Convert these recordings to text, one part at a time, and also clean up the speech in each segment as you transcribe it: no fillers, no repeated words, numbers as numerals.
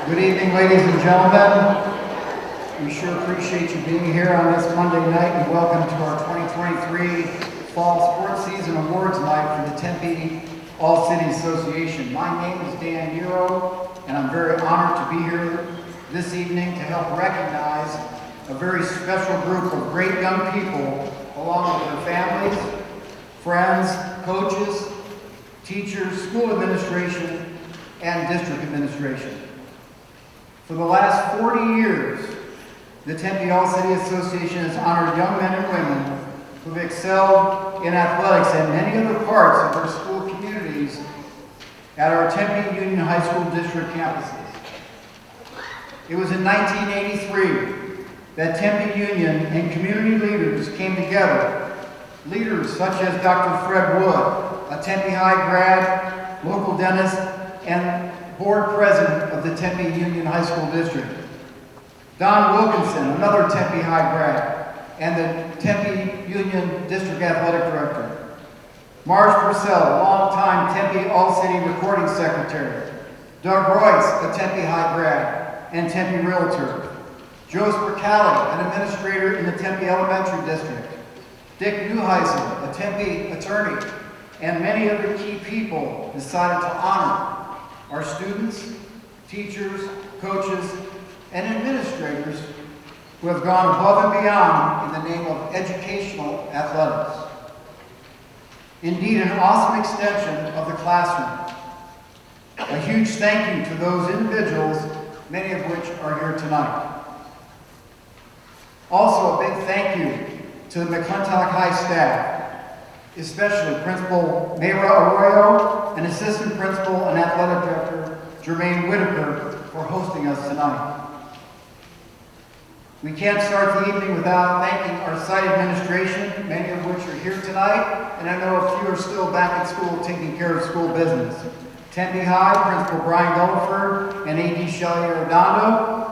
Good evening, ladies and gentlemen. We sure appreciate you being here on this Monday night, and welcome to our 2023 Fall Sports Season Awards Night for the Tempe All-City Association. My name is Dan Nero, and I'm very honored to be here this evening to help recognize a very special group of great young people, along with their families, friends, coaches, teachers, school administration, and district administration. For the last 40 years, the Tempe All-City Association has honored young men and women who have excelled in athletics and many other parts of our school communities at our Tempe Union High School District campuses. It was in 1983 that Tempe Union and community leaders came together. Leaders such as Dr. Fred Wood, a Tempe High grad, local dentist, and board president of the Tempe Union High School District. Don Wilkinson, another Tempe High grad, and the Tempe Union District Athletic Director. Marge Purcell, a longtime Tempe All-City Recording Secretary. Doug Royce, a Tempe High grad and Tempe Realtor. Joe Spricali, an administrator in the Tempe Elementary District. Dick Neuheisel, a Tempe attorney, and many other key people decided to honor our students, teachers, coaches, and administrators who have gone above and beyond in the name of educational athletics. Indeed, an awesome extension of the classroom. A huge thank you to those individuals, many of which are here tonight. Also, a big thank you to the McClintock High staff, especially Principal Mayra Arroyo and Assistant Principal and Athletic Director Jermaine Whitaker for hosting us tonight. We can't start the evening without thanking our site administration, many of which are here tonight, and I know a few are still back at school taking care of school business. Tempe High, Principal Brian Gulliford and AD Shelley Arredondo.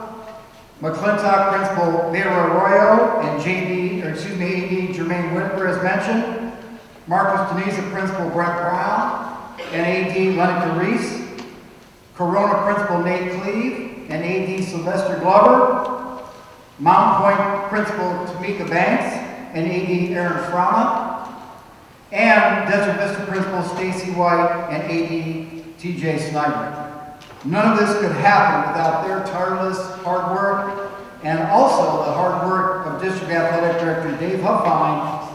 McClintock Principal Mayra Arroyo and AD Jermaine Whitaker, as mentioned. Marcus Deniza Principal Brent Brown and AD Lenica Reese. Corona Principal Nate Cleve and AD Sylvester Glover. Mount Point Principal Tamika Banks and AD Aaron Frama. And Desert Vista Principal Stacy White and AD TJ Snyder. None of this could happen without their tireless hard work, and also the hard work of District Athletic Director Dave Huffine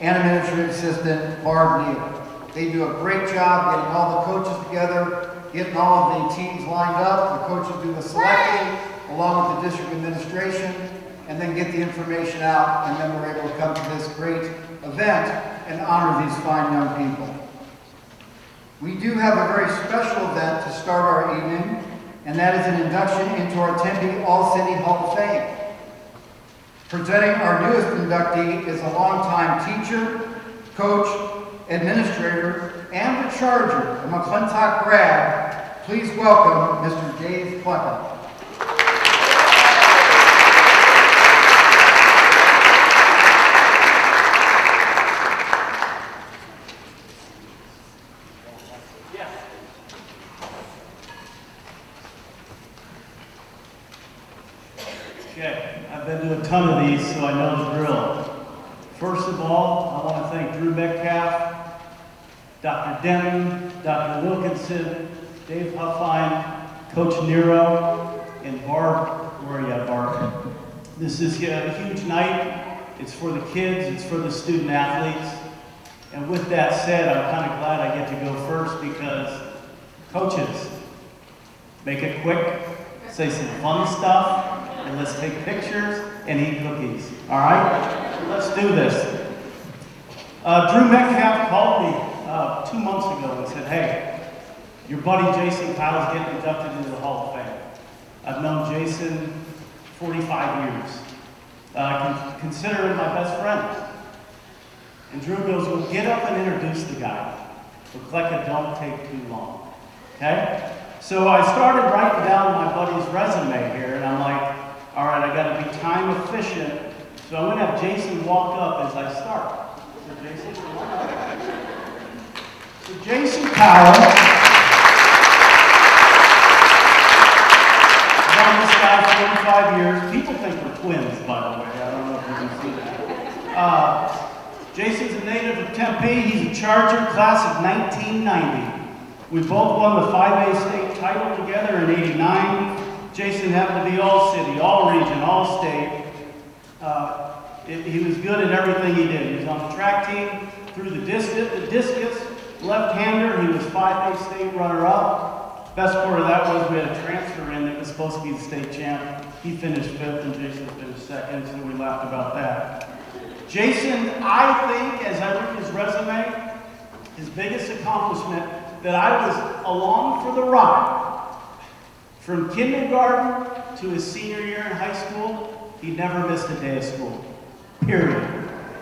and Administrative Assistant Barb Neal. They do a great job getting all the coaches together, getting all of the teams lined up. The coaches do the selecting along with the district administration, and then get the information out, and then we're able to come to this great event and honor these fine young people. We do have a very special event to start our evening, and that is an induction into our Tempe All-City Hall of Fame. Presenting our newest inductee is a longtime teacher, coach, administrator, and a Charger, a McClintock grad. Please welcome Mr. Dave Pleca. Okay, I've been to a ton of these, so I know the drill. First of all, I want to thank Drew Metcalf, Dr. Denton, Dr. Wilkinson, Dave Huffine, Coach Nero, and Barb. Where are you at, Barb? This is a huge night. It's for the kids, it's for the student athletes. And with that said, I'm kind of glad I get to go first because coaches, make it quick, say some fun stuff, and let's take pictures and eat cookies. All right? Let's do this. Drew Metcalf called me 2 months ago and said, hey, your buddy Jason Kyle's getting inducted into the Hall of Fame. I've known Jason 45 years. I consider him my best friend. And Drew goes, well, get up and introduce the guy. But don't take too long. Okay? So I started writing down my buddy's resume here, and I'm like, all right, I got to be time efficient, so I'm going to have Jason walk up as I start. So Jason, come on up. So Jason Powell years. People think we're twins, by the way. I don't know if you can see that. Jason's a native of Tempe. He's a Charger, class of 1990. We both won the 5A state title together in '89. Jason happened to be all city, all region, all state. He was good at everything he did. He was on the track team, threw the discus, left-hander. He was 5A state runner-up. Best part of that was we had a transfer in that was supposed to be the state champ. He finished 5th and Jason finished 2nd, so we laughed about that. Jason, I think, as I look at his resume, his biggest accomplishment, that I was along for the ride. From kindergarten to his senior year in high school, he never missed a day of school. Period.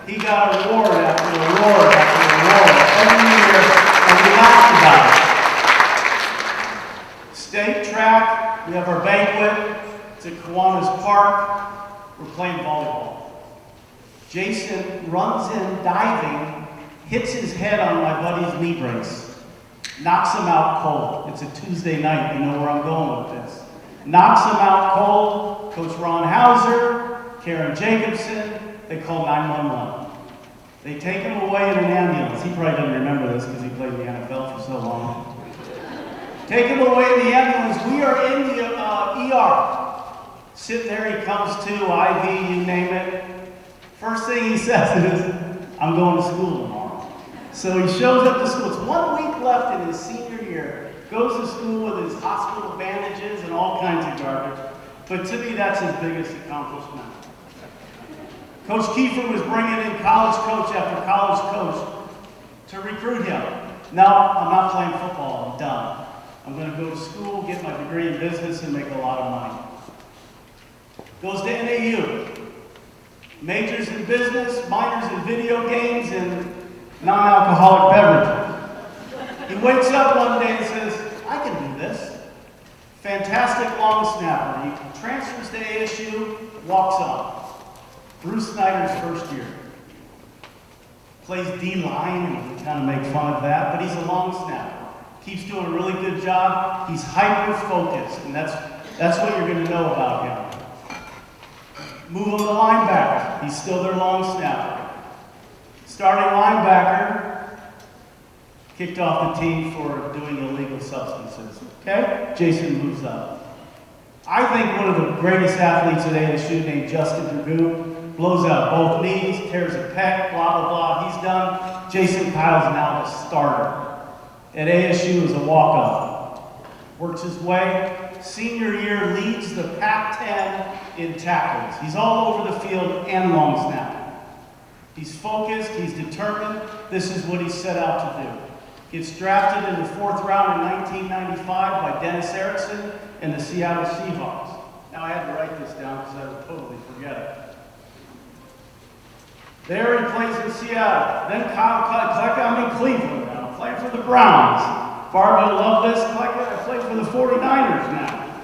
He got award after award after award every year, and we laughed about it. State track, we have our banquet. It's at Kiwanis Park. We're playing volleyball. Jason runs in diving, hits his head on my buddy's knee brace, knocks him out cold. It's a Tuesday night. You know where I'm going with this. Knocks him out cold. Coach Ron Hauser, Karen Jacobson, they call 911. They take him away in an ambulance. He probably doesn't remember this because he played in the NFL for so long. Take him away in the ambulance. We are in the ER. Sitting there, he comes to, IV, you name it. First thing he says is, I'm going to school tomorrow. So he shows up to school. It's 1 week left in his senior year. Goes to school with his hospital bandages and all kinds of garbage. But to me, that's his biggest accomplishment. Coach Kiefer was bringing in college coach after college coach to recruit him. No, I'm not playing football. I'm done. I'm going to go to school, get my degree in business, and make a lot of money. Goes to NAU. Majors in business, minors in video games, and non-alcoholic beverages. He wakes up one day and says, I can do this. Fantastic long snapper. He transfers to ASU, walks on. Bruce Snyder's first year. Plays D-line, and we kind of make fun of that, but he's a long snapper. Keeps doing a really good job. He's hyper-focused, and that's what you're going to know about him. Move him to linebacker. He's still their long snapper. Starting linebacker, kicked off the team for doing illegal substances. Okay? Jason moves up. I think one of the greatest athletes at ASU named Justin Dragoo blows out both knees, tears a pec, blah, blah, blah. He's done. Jason Kyle's now the starter. At ASU as a walk-on. Works his way. Senior year leads the Pac-10 in tackles. He's all over the field and long snapping. He's focused, he's determined. This is what he set out to do. Gets drafted in the 4th round in 1995 by Dennis Erickson and the Seattle Seahawks. Now I had to write this down because I would totally forget it. There he plays in Seattle. Then I'm in Cleveland now, playing for the Browns. Barbara loved this. I play for the 49ers now.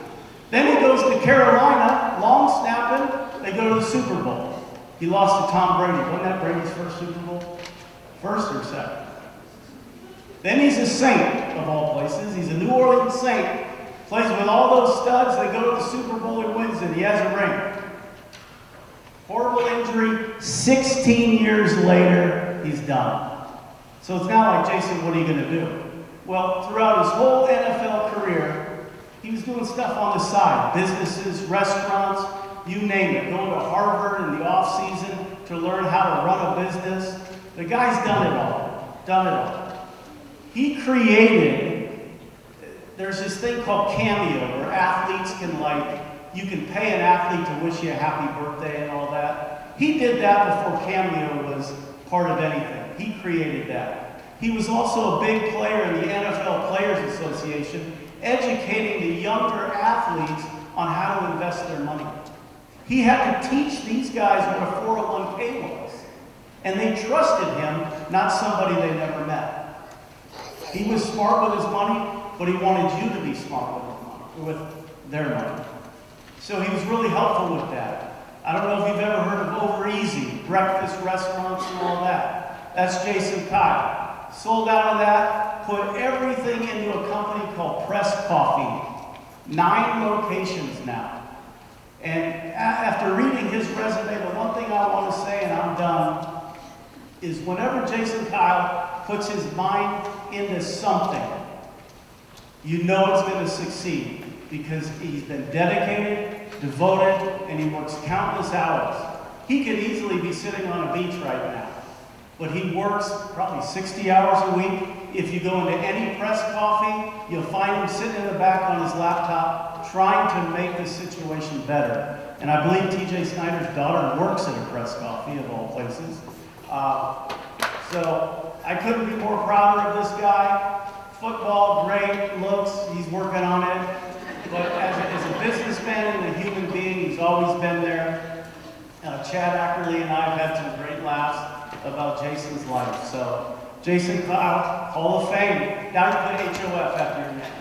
Then he goes to Carolina, long snapping. They go to the Super Bowl. He lost to Tom Brady. Wasn't that Brady's first Super Bowl? First or second? Then he's a Saint, of all places. He's a New Orleans Saint. Plays with all those studs. They go to the Super Bowl. He wins it. He has a ring. Horrible injury. 16 years later, he's done. So it's not like, Jason, what are you going to do? Well, throughout his whole NFL career, he was doing stuff on the side. Businesses, restaurants, you name it. Going to Harvard in the off-season to learn how to run a business. The guy's done it all. Done it all. He created, there's this thing called Cameo, where athletes can you can pay an athlete to wish you a happy birthday and all that. He did that before Cameo was part of anything. He created that. He was also a big player in the NFL Players Association, educating the younger athletes on how to invest their money. He had to teach these guys what a 401k was. And they trusted him, not somebody they never met. He was smart with his money, but he wanted you to be smart with his money, with their money. So he was really helpful with that. I don't know if you've ever heard of Over Easy, breakfast restaurants and all that. That's Jason Kyle. Sold out of that, put everything into a company called Press Coffee. 9 locations now. And after reading his resume, the one thing I want to say, and I'm done, is whenever Jason Kyle puts his mind into something, you know it's going to succeed because he's been dedicated, devoted, and he works countless hours. He could easily be sitting on a beach right now, but he works probably 60 hours a week. If you go into any press coffee, you'll find him sitting in the back on his laptop trying to make the situation better. And I believe TJ Snyder's daughter works at a press coffee, of all places. So I couldn't be more prouder of this guy. Football, great, looks, he's working on it. But as a businessman and a human being, he's always been there. Chad Ackerley and I have had some great laughs about Jason's life. So, Jason Kyle, Hall of Fame. Now you put HOF after your name.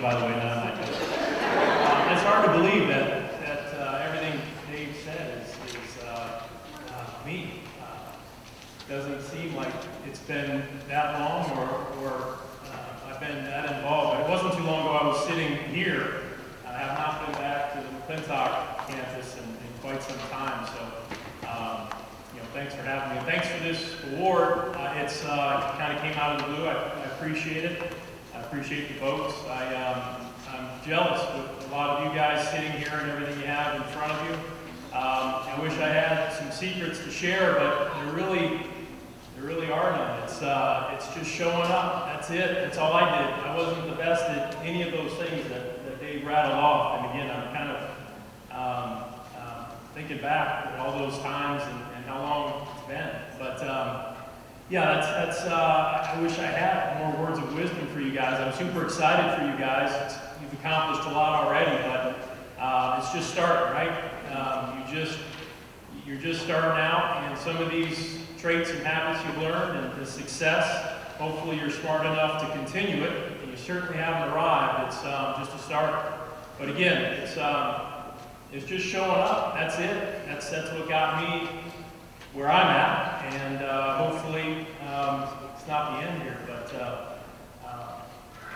By the way, not like that. It's hard to believe that everything Dave said is me. Doesn't seem like it's been that long or I've been that involved. But it wasn't too long ago I was sitting here. I have not been back to the McClintock campus in quite some time. So, thanks for having me. And thanks for this award. It's kind of came out of the blue. I appreciate it. I appreciate the votes. I'm jealous with a lot of you guys sitting here and everything you have in front of you. I wish I had some secrets to share, but there really are none. It's just showing up. That's it. That's all I did. I wasn't the best at any of those things that Dave rattled off. And again, I'm kind of thinking back at all those times and how long it's been. But yeah, that's I wish I had more words of wisdom for you guys. I'm super excited for you guys. You've accomplished a lot already, but it's just starting, right? You're just starting out, and some of these traits and habits you've learned and the success, hopefully you're smart enough to continue it. And you certainly haven't arrived. It's just a start. But again, it's just showing up. That's it. That's what got me where I'm at, and hopefully it's not the end here, but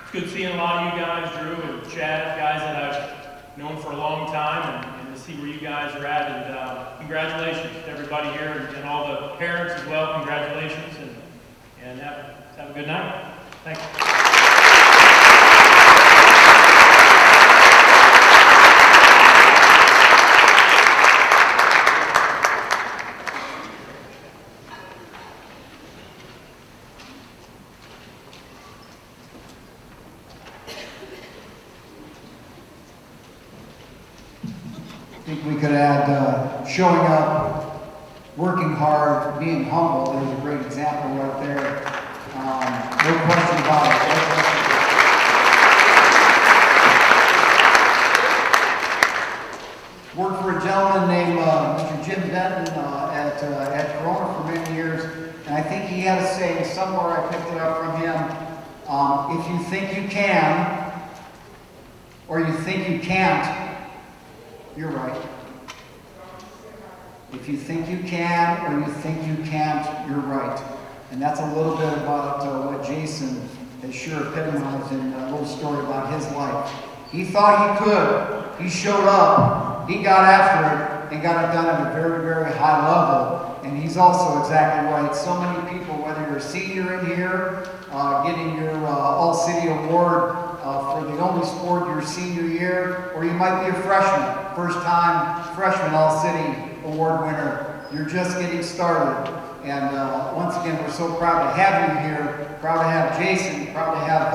it's good seeing a lot of you guys, Drew and Chad, guys that I've known for a long time, and to see where you guys are at, and congratulations to everybody here, and all the parents as well, congratulations, and have a good night. Thanks. I think we could add showing up, working hard, being humble. There's a great example right there. No question about it. Worked for a gentleman named Mr. Jim Benton at Corona for many years, and I think he had a saying somewhere, I picked it up from him, if you think you can, or you think you can't, you're right. If you think you can or you think you can't, you're right. And that's a little bit about what Jason has sure epitomized in a little story about his life. He thought he could. He showed up. He got after it and got it done at a very, very high level. And he's also exactly right. So many people, whether you're a senior in here, getting your All-City Award for the only sport your senior year, or you might be a freshman, first-time freshman All-City Award winner. You're just getting started. And once again, we're so proud to have you here, proud to have Jason, proud to have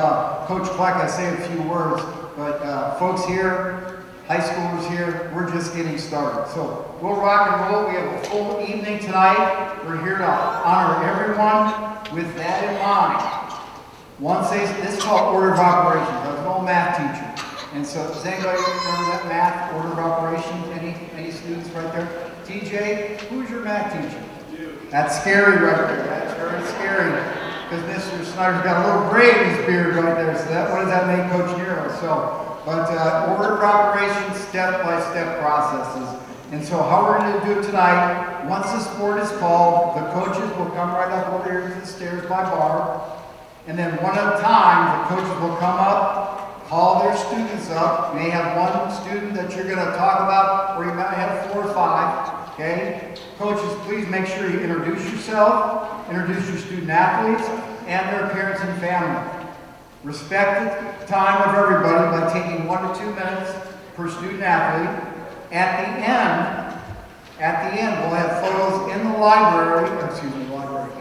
Coach Kleka say a few words. But folks here, high schoolers here, we're just getting started. So we'll rock and roll. We have a full evening tonight. We're here to honor everyone with that in mind. This is called order of operations. I was an old math teacher. And so does anybody remember that math, order of operations? Any students right there? TJ, who's your math teacher? That's scary right there. That's very scary. Because Mr. Snyder's got a little gray in his beard right there. So what does that make Coach Nero? But order of operations, step-by-step processes. And so how we're going to do it tonight, once the sport is called, the coaches will come right up over here to the stairs by bar. And then one at a time, the coaches will come up, call their students up. You may have one student that you're going to talk about, or you might have 4 or 5, okay? Coaches, please make sure you introduce yourself, introduce your student athletes, and their parents and family. Respect the time of everybody by taking 1 to 2 minutes per student athlete. At the end, we'll have photos in the library,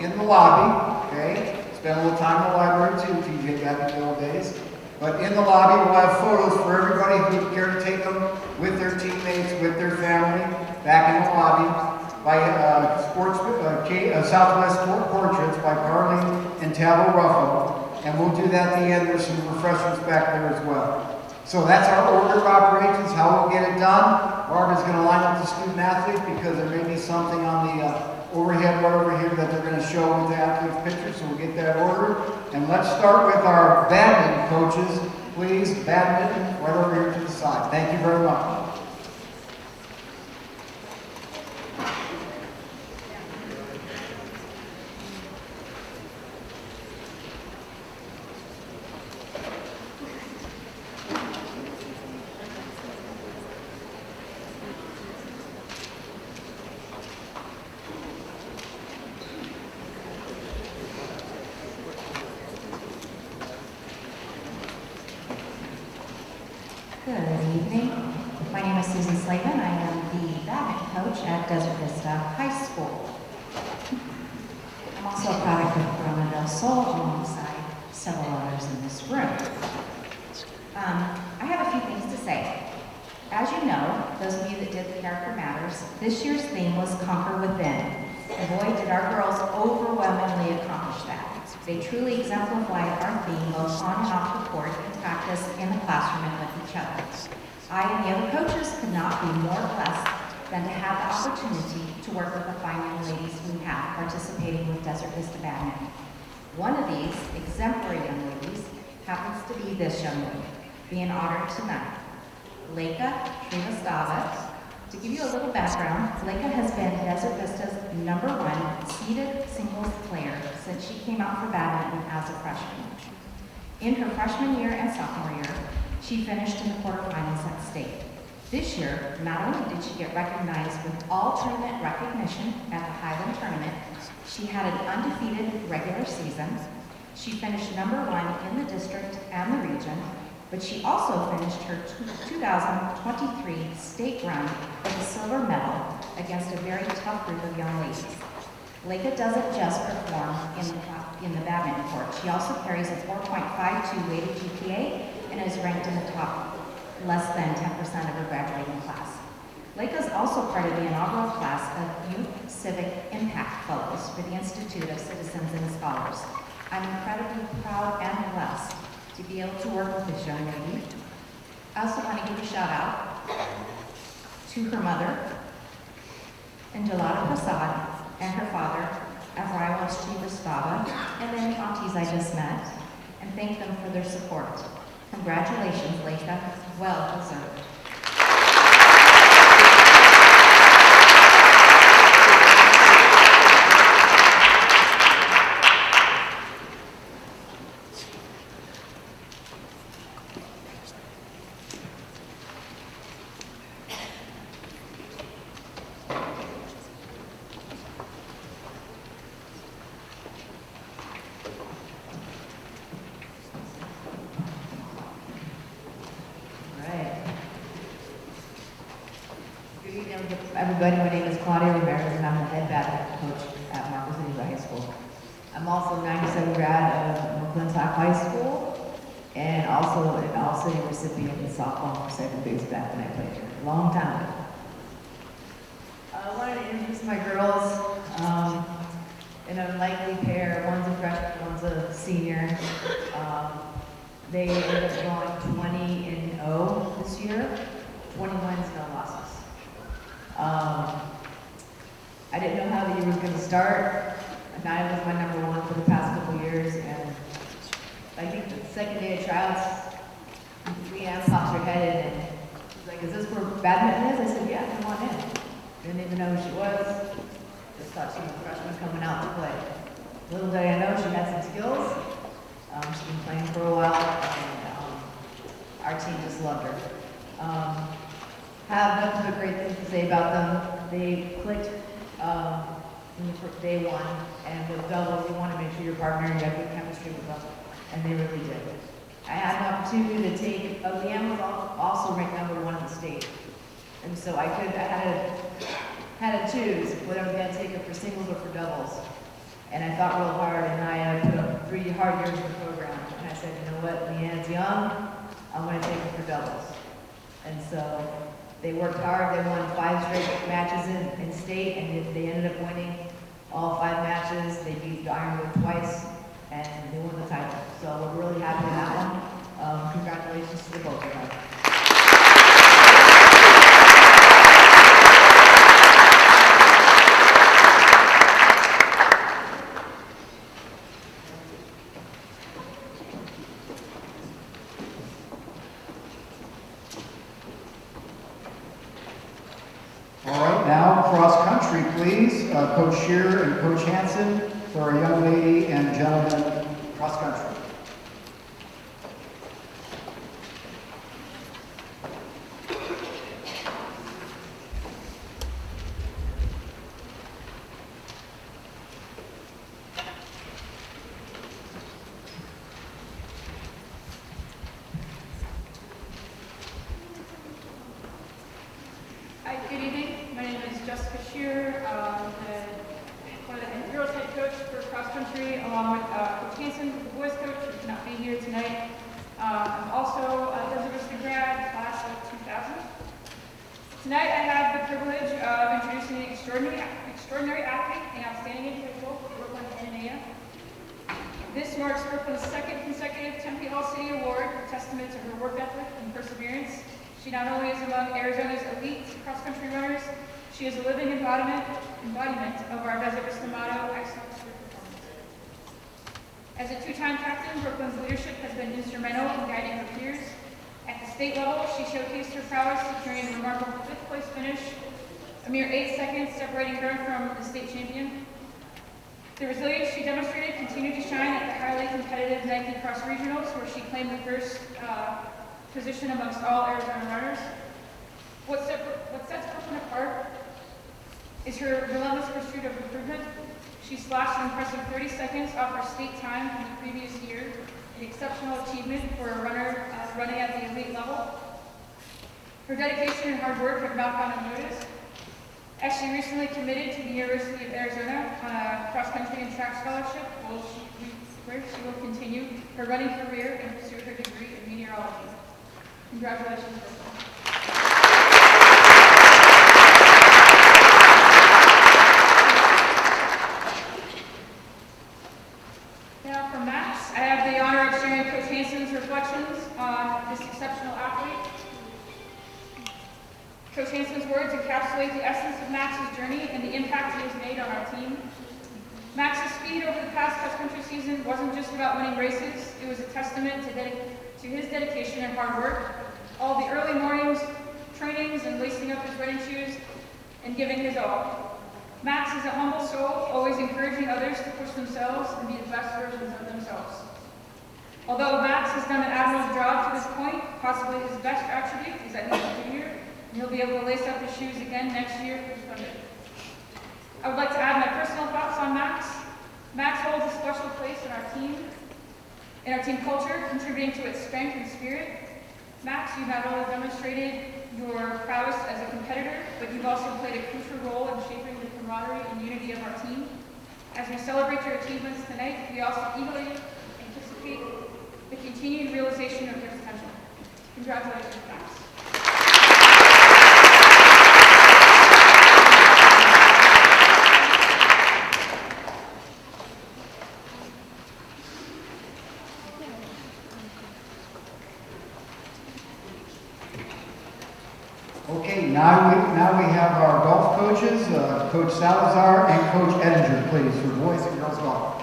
in the lobby, okay? Spend a little time in the library too, TJ, back in the old days. But in the lobby, we'll have photos for everybody who would care to take them with their teammates, with their family, back in the lobby by Southwest Portraits by Carly and Tavo Ruffalo. And we'll do that at the end. There's some refreshments back there as well. So that's our order of operations, how we'll get it done. Barb is going to line up the student athletes because there may be something on the overhead right over here that they're going to show with the athlete's picture, so we'll get that ordered. And let's start with our badminton coaches. Please, badminton, right over here to the side. Thank you very much. Good evening. My name is Susan Slavin. I am the badminton coach at Desert Vista High School. I'm also a product of Corona del Sol alongside several others in this room. I have a few things to say. As you know, those of you that did the Character Matters, this year's theme was Conquer Within. And boy, did our girls overwhelmingly accomplish that. They truly exemplified our theme both on and off the court in practice, in the classroom, and with each other. I and the other coaches could not be more blessed than to have the opportunity to work with the fine young ladies we have participating with Desert Vista Badminton. One of these exemplary young ladies happens to be this young lady, being honored tonight, Leica Srivastava. To give you a little background, Leica has been Desert Vista's #1 seeded singles player since she came out for badminton as a freshman. In her freshman year and sophomore year, she finished in the quarterfinals at state. This year, not only did she get recognized with all tournament recognition at the Highland Tournament, she had an undefeated regular season. She finished #1 in the district and the region, but she also finished her 2023 state run with a silver medal against a very tough group of young ladies. Leica doesn't just perform in the badminton court. She also carries a 4.52 weighted GPA and is ranked in the top less than 10% of her graduating class. Leica is also part of the inaugural class of Youth Civic Impact Fellows for the Institute of Citizens and Scholars. I'm incredibly proud and blessed to be able to work with this young lady. I also want to give a shout out to her mother, Angelada Prasad, and her father, Avraila Srivastava, and then the aunties I just met, and thank them for their support. Congratulations, Leica. Well deserved. Everybody, my name is Claudia Ramirez, and I'm the head badminton coach at Marcos Inigo High School. I'm also a 97 grad of McClintock High School, and also an All-City recipient in softball for second base back when I played here, a long time ago. I wanted to introduce my girls, an unlikely pair. One's a freshman, one's a senior. They ended up going 20-0 this year, 20 wins, no losses. I didn't know how the year was going to start. Naya was my #1 for the past couple years, and I think the second day of tryouts, Leanne popped her head in, and she's like, "Is this where badminton is?" I said, "Yeah." yeah, come on in. Didn't even know who she was. Just thought she was a freshman coming out to play. Little did I know she had some skills. She's been playing for a while, and our team just loved her. Have nothing but great things to say about them. They clicked in the day one, and with doubles, you want to make sure your partner, you have good chemistry with them, and they really did. I had an opportunity to take, Leanne was also ranked #1 in the state, and so I had to choose whether I was going to take her for singles or for doubles. And I thought real hard, and I put up 3 hard years in the program. And I said, you know what, Leanne's young, I'm going to take her for doubles. And so they worked hard. They won 5 straight matches in state, and they ended up winning all 5 matches. They beat Ironwood twice, and they won the title. So we're really happy with that one. Congratulations to the both of them. All right, now cross country, please. Coach Shearer and Coach Hansen for our young lady and gentleman cross country. Hi, good evening. My name is Jessica Shearer, one of the girls head coach for cross country, along with Coach Hansen, the boys coach, who cannot be here tonight. I'm also a University grad, class of 2000. Tonight I have the privilege of introducing an extraordinary athlete and outstanding individual for Brooklyn NNA. This marks Brooklyn's 2nd consecutive Tempe All-City Award, a testament to her work ethic and perseverance. She not only is among Arizona's elite cross-country runners, she is a living embodiment of our Desert Vista motto, excellence through performance. As a 2-time captain, Brooklyn's leadership has been instrumental in guiding her peers. At the state level, she showcased her prowess, securing a remarkable 5th place finish, a mere 8 seconds separating her from the state champion. The resilience she demonstrated continued to shine at the highly competitive Nike Cross Regionals, where she claimed the first position amongst all Arizona runners. What sets Brooklyn apart is her relentless pursuit of improvement. She slashed an impressive 30 seconds off her state time from the previous year, an exceptional achievement for a runner running at the elite level. Her dedication and hard work have not gone unnoticed, as she recently committed to the University of Arizona on a cross-country and track scholarship, where she will continue her running career and pursue her degree in meteorology. Congratulations, Brooklyn. Now for Max, I have the honor of sharing Coach Hansen's reflections on this exceptional athlete. Coach Hansen's words encapsulate the essence of Max's journey and the impact he has made on our team. Max's speed over the past cross-country season wasn't just about winning races, it was a testament to his dedication and hard work. All the early mornings, trainings, and lacing up his running shoes, and giving his all. Max is a humble soul, always encouraging others to push themselves and be the best versions of themselves. Although Max has done an admirable job to this point, possibly his best attribute is that he's a junior, and he'll be able to lace up his shoes again next year for Sunday. I would like to add my personal thoughts on Max. Max holds a special place in our team culture, contributing to its strength and spirit. Max, you've not only demonstrated your prowess as a competitor, but you've also played a crucial role in shaping the camaraderie and unity of our team. As we celebrate your achievements tonight, we also eagerly anticipate the continued realization of your potential. Congratulations, Max. Okay, now we have our golf coaches, Coach Salazar and Coach Edinger, please, for boys and girls golf.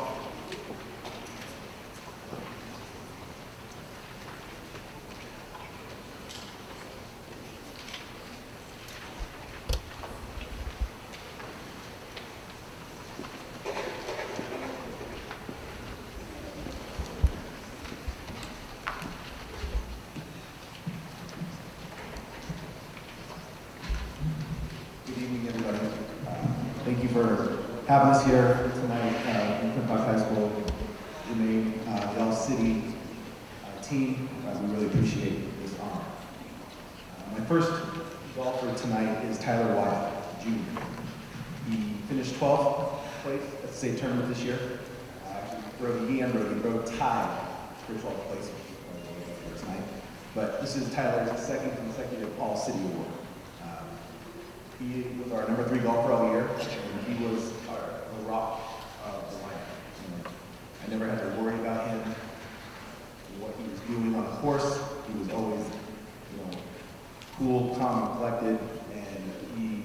thank you for having us here tonight in Tempe High School. Remain the All-City team. We really appreciate this honor. My first golfer tonight is Tyler Wyatt, Jr. He finished 12th place at the state tournament this year. He and Brody tied for 12th place tonight. But this is Tyler's second consecutive All-City award. He was our number 3 golfer all year, and he was the rock of the lineup. I never had to worry about him, what he was doing on the course. He was always, cool, calm, and collected, and he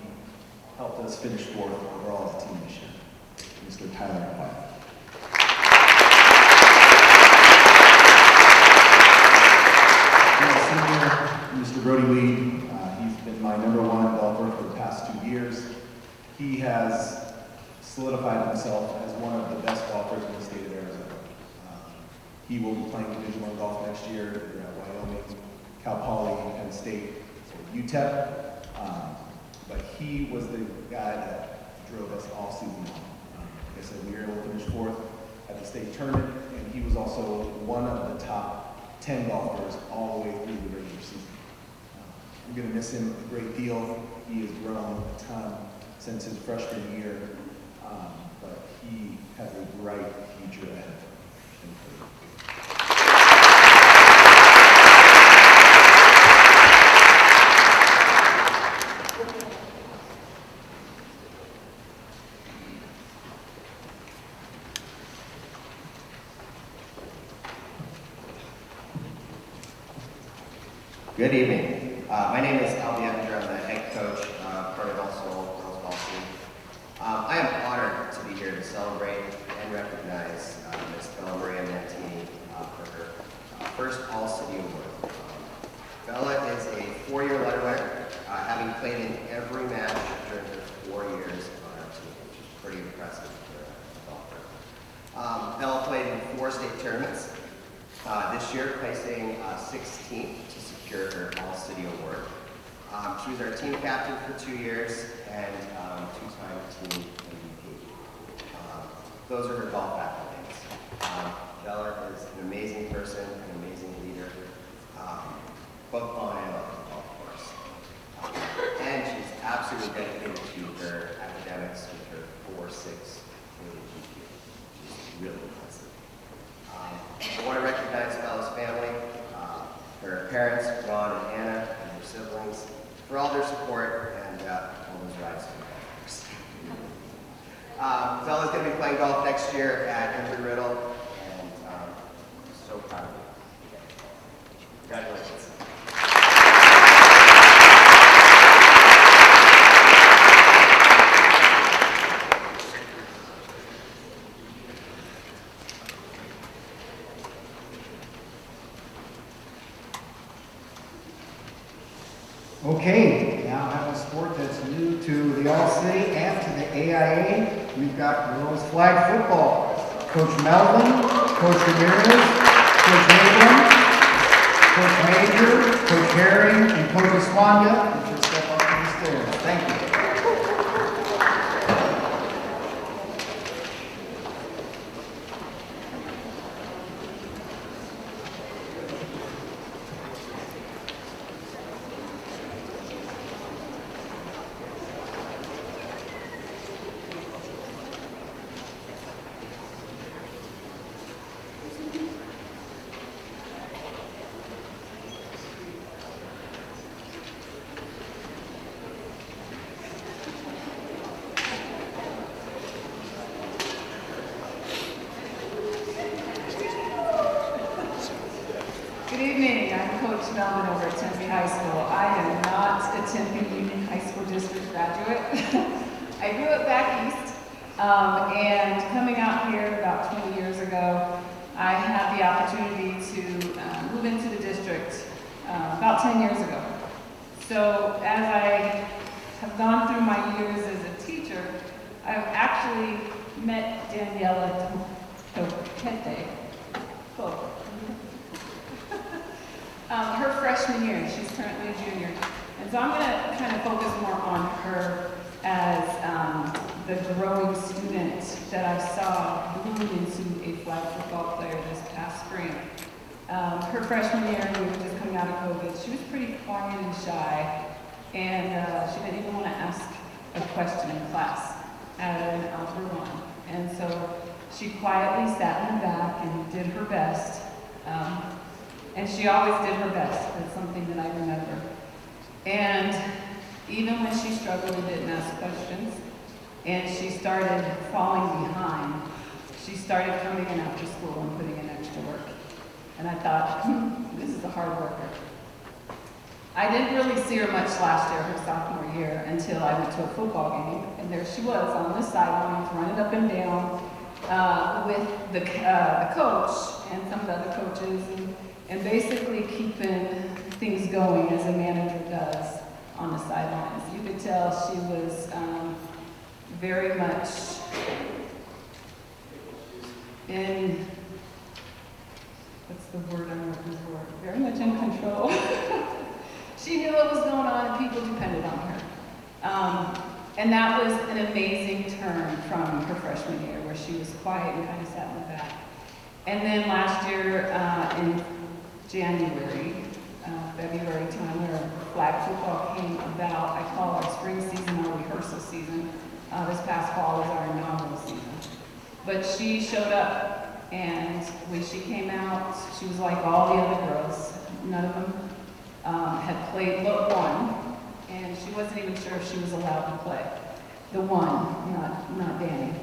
helped us finish 4th overall as a team this year. Mr. Tyler Wyatt. Mr. Brody Lee, he's been my number 1 golfer for the past 2 years. He has solidified himself as one of the best golfers in the state of Arizona. He will be playing Division I golf next year at Wyoming, Cal Poly, Penn State, or UTEP. But he was the guy that drove us all season long. Like I said, we were able to finish 4th at the state tournament, and he was also one of the top 10 golfers all the way through the regular season. I'm going to miss him a great deal. He has grown a ton since his freshman year, but he has a bright future ahead of him. Good evening. My name is Albie Ettinger. I'm the head coach, part of also girls golf team. I am honored to be here to celebrate and recognize Ms. Bella Maria Mantini for her first All-City Award. Bella is a 4-year letter winner, having played in every match during her 4 years on our team, which is pretty impressive for a golfer. Bella played in 4 state tournaments. This year, placing 16th to secure her All-City Award. She was our team captain for 2 years and 2-time team MVP. Those are her golf accolades. Bella is an amazing person, an amazing leader, both on and off the golf course. And she's absolutely dedicated to her academics with her 4.6 GPA. She's really impressive. I want to recognize Bella's family, her parents, Ron and Anna, and her siblings, for all their support and all those rides to the golf course. Bella's going to be playing golf next year at Embry-Riddle, and I'm so proud of her. Congratulations. Okay, now have a sport that's new to the All-City and to the AIA. We've got girls flag football. Coach Melvin, Coach Ramirez, Coach Maitland, Coach Major, Coach Herring, and Coach Eswanda. You should step up to the stairs. Thank you. Good evening, I'm Coach Melvin over at Tempe High School. I am not a Tempe Union High School District graduate. I grew up back east, and coming out here about 20 years ago, I had the opportunity to move into the district about 10 years ago. So as I have gone through my years as a teacher, I've actually met Daniela Tempe. Her freshman year, she's currently a junior. And so I'm going to kind of focus more on her as the growing student that I saw bloom into a flag football player this past spring. Her freshman year, we were just coming out of COVID, she was pretty quiet and shy, and she didn't even want to ask a question in class at an Algebra 1. And so she quietly sat in the back and did her best. And she always did her best. That's something that I remember. And even when she struggled and didn't ask questions, and she started falling behind, she started coming in after school and putting in extra work. And I thought, this is a hard worker. I didn't really see her much last year, her sophomore year, until I went to a football game, and there she was on the sidelines, running up and down with the coach and some of the other coaches, and basically keeping things going as a manager does on the sidelines. You could tell she was very much in, what's the word I'm looking for? Very much in control. She knew what was going on and people depended on her. And that was an amazing turn from her freshman year where she was quiet and kind of sat in the back. And then last year in January, February time where flag football came about, I call our spring season our rehearsal season. This past fall was our inaugural season. But she showed up, and when she came out, she was like all the other girls. None of them had played but one, and she wasn't even sure if she was allowed to play. The one, not Danny.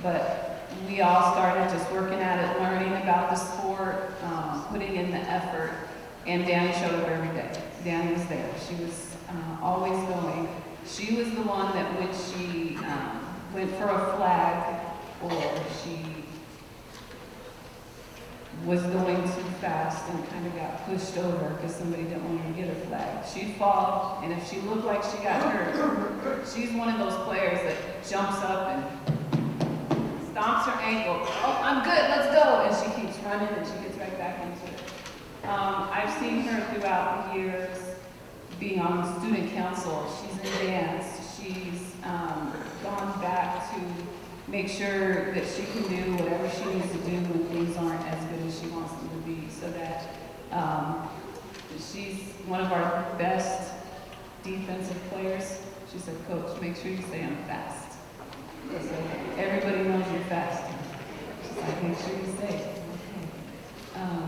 But we all started just working at it, learning about the sport, putting in the effort, and Danny showed up every day. Danny was there. She was always going. She was the one that when she went for a flag or she was going too fast and kind of got pushed over because somebody didn't want her to get a flag, she'd fall, and if she looked like she got hurt, she's one of those players that jumps up and stomps her ankle. Oh, I'm good, let's go. And she keeps running and she gets right back into it. I've seen her throughout the years being on student council. She's in dance. She's gone back to make sure that she can do whatever she needs to do when things aren't as good as she wants them to be, so that she's one of our best defensive players. She said, Coach, make sure you say I'm fast. So everybody knows you're fast. She's like, make sure you say it.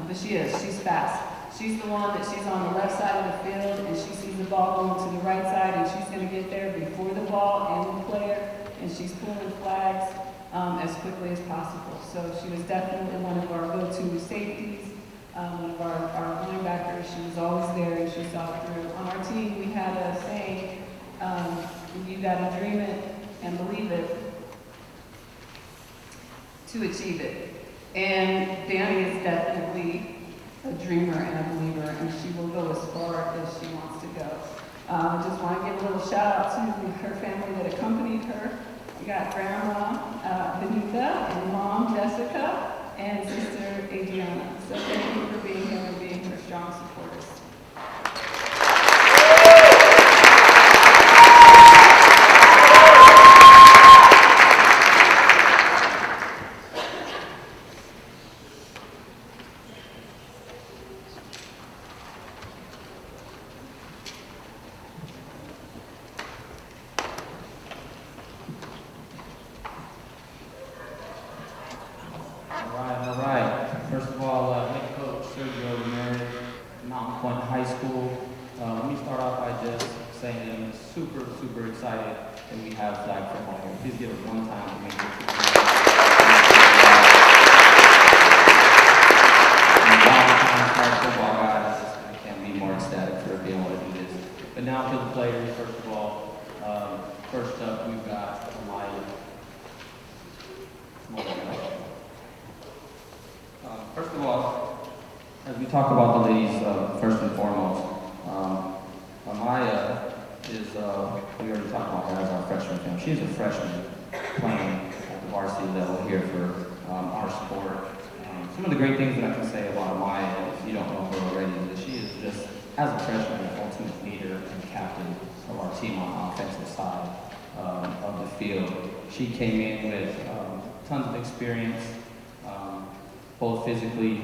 But she is, she's fast. She's the one that she's on the left side of the field and she sees the ball going to the right side and she's going to get there before the ball and the player, and she's pulling flags as quickly as possible. So she was definitely one of our go-to safeties, one of our linebackers. She was always there and she saw it through. On our team, we had a saying, you got to dream it and believe it to achieve it. And Danny is definitely a dreamer and a believer, and she will go as far as she wants to go. I just want to give a little shout out to her family that accompanied her. We got Grandma Benita and Mom Jessica and Sister Adriana. So thank you for being here and being her strong supporters. All right. First of all, head coach Sergio Ramirez, Mountain Point High School. Let me start off by just saying that I'm super, super excited that we have flag football here. Please give it one time to make it flag football guys. I can't be more ecstatic for being able to do this. But now to the players, first of all. First up, we've got Amaya. First of all, as we talk about the ladies, first and foremost, Amaya is, we already talked about her as our freshman fan. She's a freshman playing at the varsity level here for our sport. Some of the great things that I can say about Amaya, if you don't know her already, is that she is just, as a freshman, the ultimate leader and captain of our team on the offensive side. of the field. She came in with tons of experience, both physically.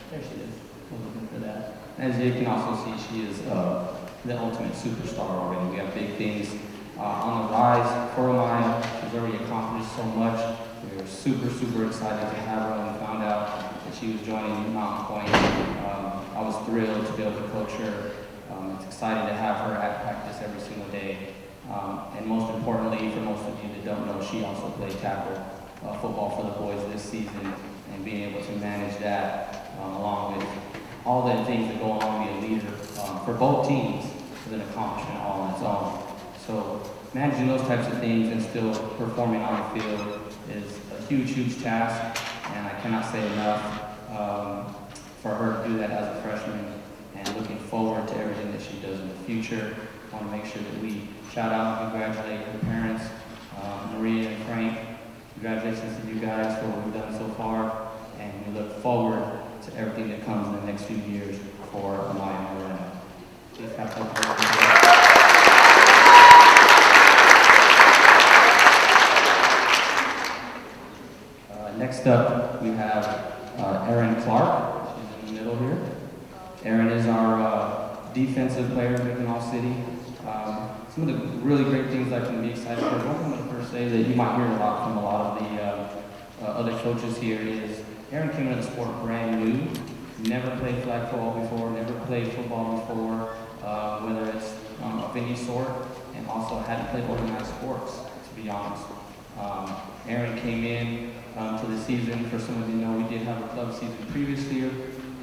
There she is. We're looking for that. As you can also see, she is the ultimate superstar already. We have big things on the rise for Amaya. She's already accomplished so much. We were super excited to have her when we found out that she was joining Mountain Point. I was thrilled to be able to coach her. It's exciting to have her at practice every single day. And most importantly, for most of you that don't know, she also played tackle football for the boys this season, and being able to manage that along with all the things that go along with being a leader for both teams is an accomplishment all on its own. So managing those types of things and still performing on the field is a huge task, and I cannot say enough for her to do that as a freshman, and looking forward to everything that she does in the future. I want to make sure that we shout out and congratulate her parents, Maria and Frank. Congratulations to you guys for what we've done so far, and we look forward to everything that comes in the next few years for Amaya Moreno. Please have next up, we have Erin Clark. She's in the middle here. Erin is our defensive player in Mackinac City. Some of the really great things I can be excited for. One thing I'm going to first say that you might hear a lot from a lot of the other coaches here is Erin came into the sport brand new. Never played flag football before, never played football before, whether it's of any sort, and also hadn't played organized sports, to be honest. Erin came in to the season. For some of you know, we did have a club season previous year,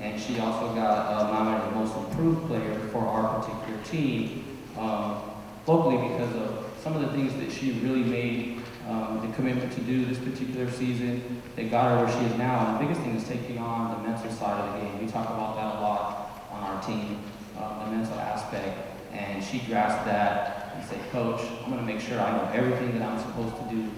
and she also got nominated most improved player for our particular team locally because of some of the things that she really made the commitment to do this particular season that got her where she is now. And the biggest thing is taking on the mental side of the game. We talk about that a lot on our team, the mental aspect, and she grasped that and said, Coach, I'm going to make sure I know everything that I'm supposed to do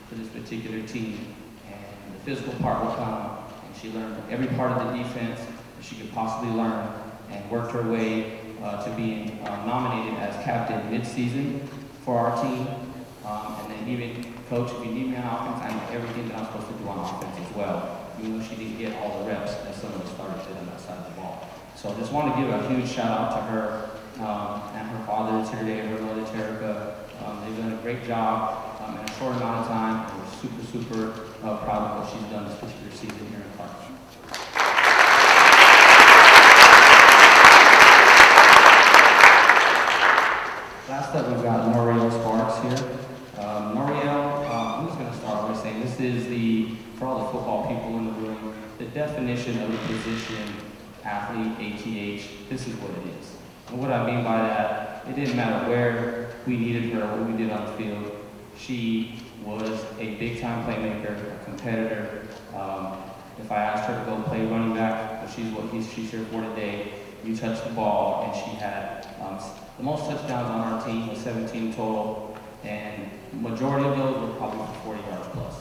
for this particular team. And the physical part will come, and she learned every part of the defense that she could possibly learn, and worked her way to being nominated as captain mid-season for our team. And then even, Coach, if you need me on offense, I know everything that I'm supposed to do on offense as well. Even though she didn't get all the reps that some of the starters did on that side of the ball. So I just want to give a huge shout out to her and her father is here today, her mother Terica. They've done a great job in a short amount of time, and we're super proud of what she's done this particular season here in Clark. Last up, we've got Noriel Sparks here. Noriel, I'm just going to start by saying this is for all the football people in the room, the definition of a position, athlete, ATH, this is what it is. And what I mean by that, it didn't matter where we needed her, what we did on the field. She was a big-time playmaker, a competitor. If I asked her to go play running back, which she's here for today, you touched the ball, and she had the most touchdowns on our team was 17 total, and majority of those were probably 40 yards plus.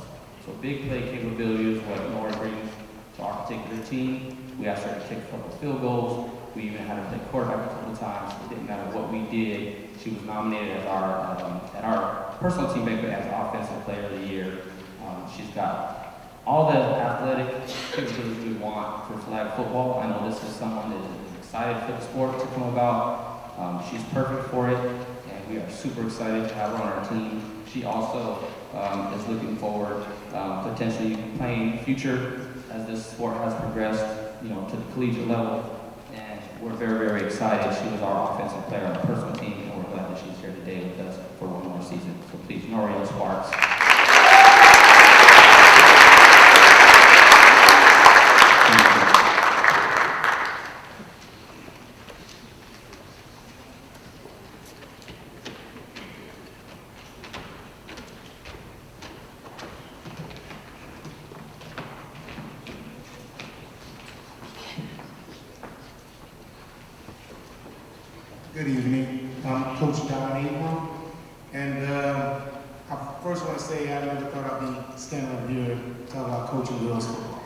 So big play capability is what Nora brings to our particular team. We asked her to kick a couple of field goals. We even had her play quarterback a couple of times. It didn't matter what we did. She was nominated as at our personal team banquet as Offensive Player of the Year. She's got all the athletic capabilities we want for flag football. I know this is someone that is excited for the sport to come about. She's perfect for it, and we are super excited to have her on our team. She also is looking forward potentially playing future as this sport has progressed, to the collegiate level. And we're very excited. She was our offensive player on the personal team, and we're glad that she's here today with us for one more season. So please, Noriel Sparks. Good evening. I'm Coach Don Abram, and I first want to say I never thought I'd be standing up here talking about coaching girls football.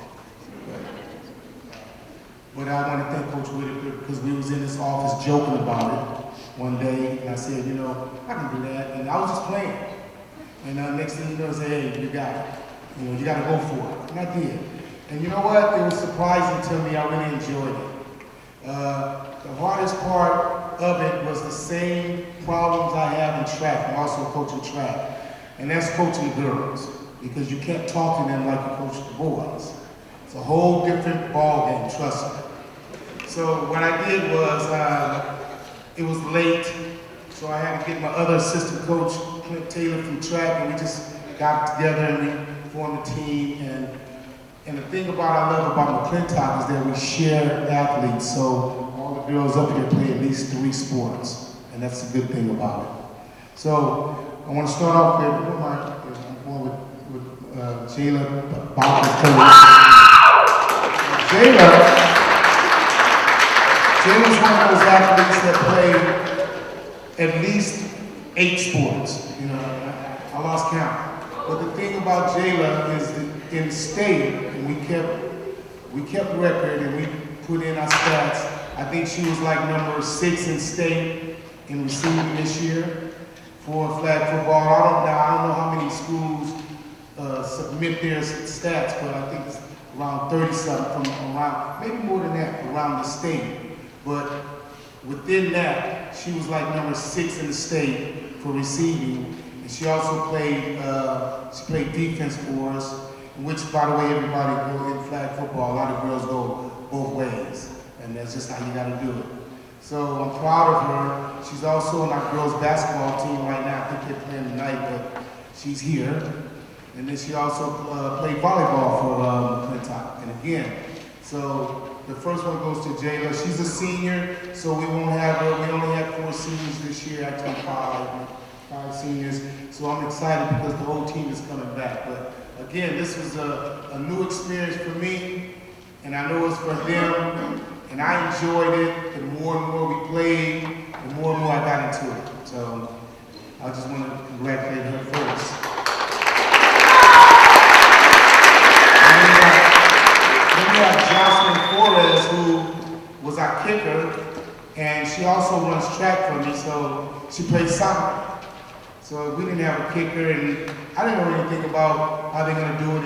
But I want to thank Coach Whitaker because we was in this office joking about it, one day, and I said, you know, I can do that, and I was just playing. And next thing you know, I said, hey, you got it. You know, you got to go for it. And I did. And you know what? It was surprising to me. I really enjoyed it. The hardest part of it was the same problems I have in track. I'm also coaching track. And that's coaching girls, because you can't talk to them like you coach the boys. It's a whole different ball game, trust me. So what I did was, it was late, so I had to get my other assistant coach, Clint Taylor, from track, and we just got together and we formed a team. And the thing I love about McClintock is that we share athletes, so all the girls up here play at least 3 sports, and that's the good thing about it. So I want to start off with Jayla Bachman. Jayla's one of those athletes that play at least 8 sports. You know, I lost count. But the thing about Jayla is that in state, and we kept record and we put in our stats. I think she was like number 6 in state in receiving this year for flag football. I don't know how many schools submit their stats, but I think it's around 30-something from around, maybe more than that, around the state. But within that, she was like number 6 in the state for receiving. And she also played defense for us, which, by the way, everybody goes in flag football. A lot of girls go both ways, and that's just how you got to do it. So I'm proud of her. She's also on our girls basketball team right now. I think they're playing tonight, but she's here. And then she also played volleyball for McClintock. And again, so the first one goes to Jayla. She's a senior, so we won't have her. We only have 4 seniors this year, actually 5 seniors. So I'm excited because the whole team is coming back. But again, this was a new experience for me, and I know it's for them. And I enjoyed it. The more and more we played, the more and more I got into it. So I just want to congratulate her first. Then we have Jocelyn Flores, who was our kicker, and she also runs track for me, so she plays soccer. So we didn't have a kicker, and I didn't know anything about how they're going to do it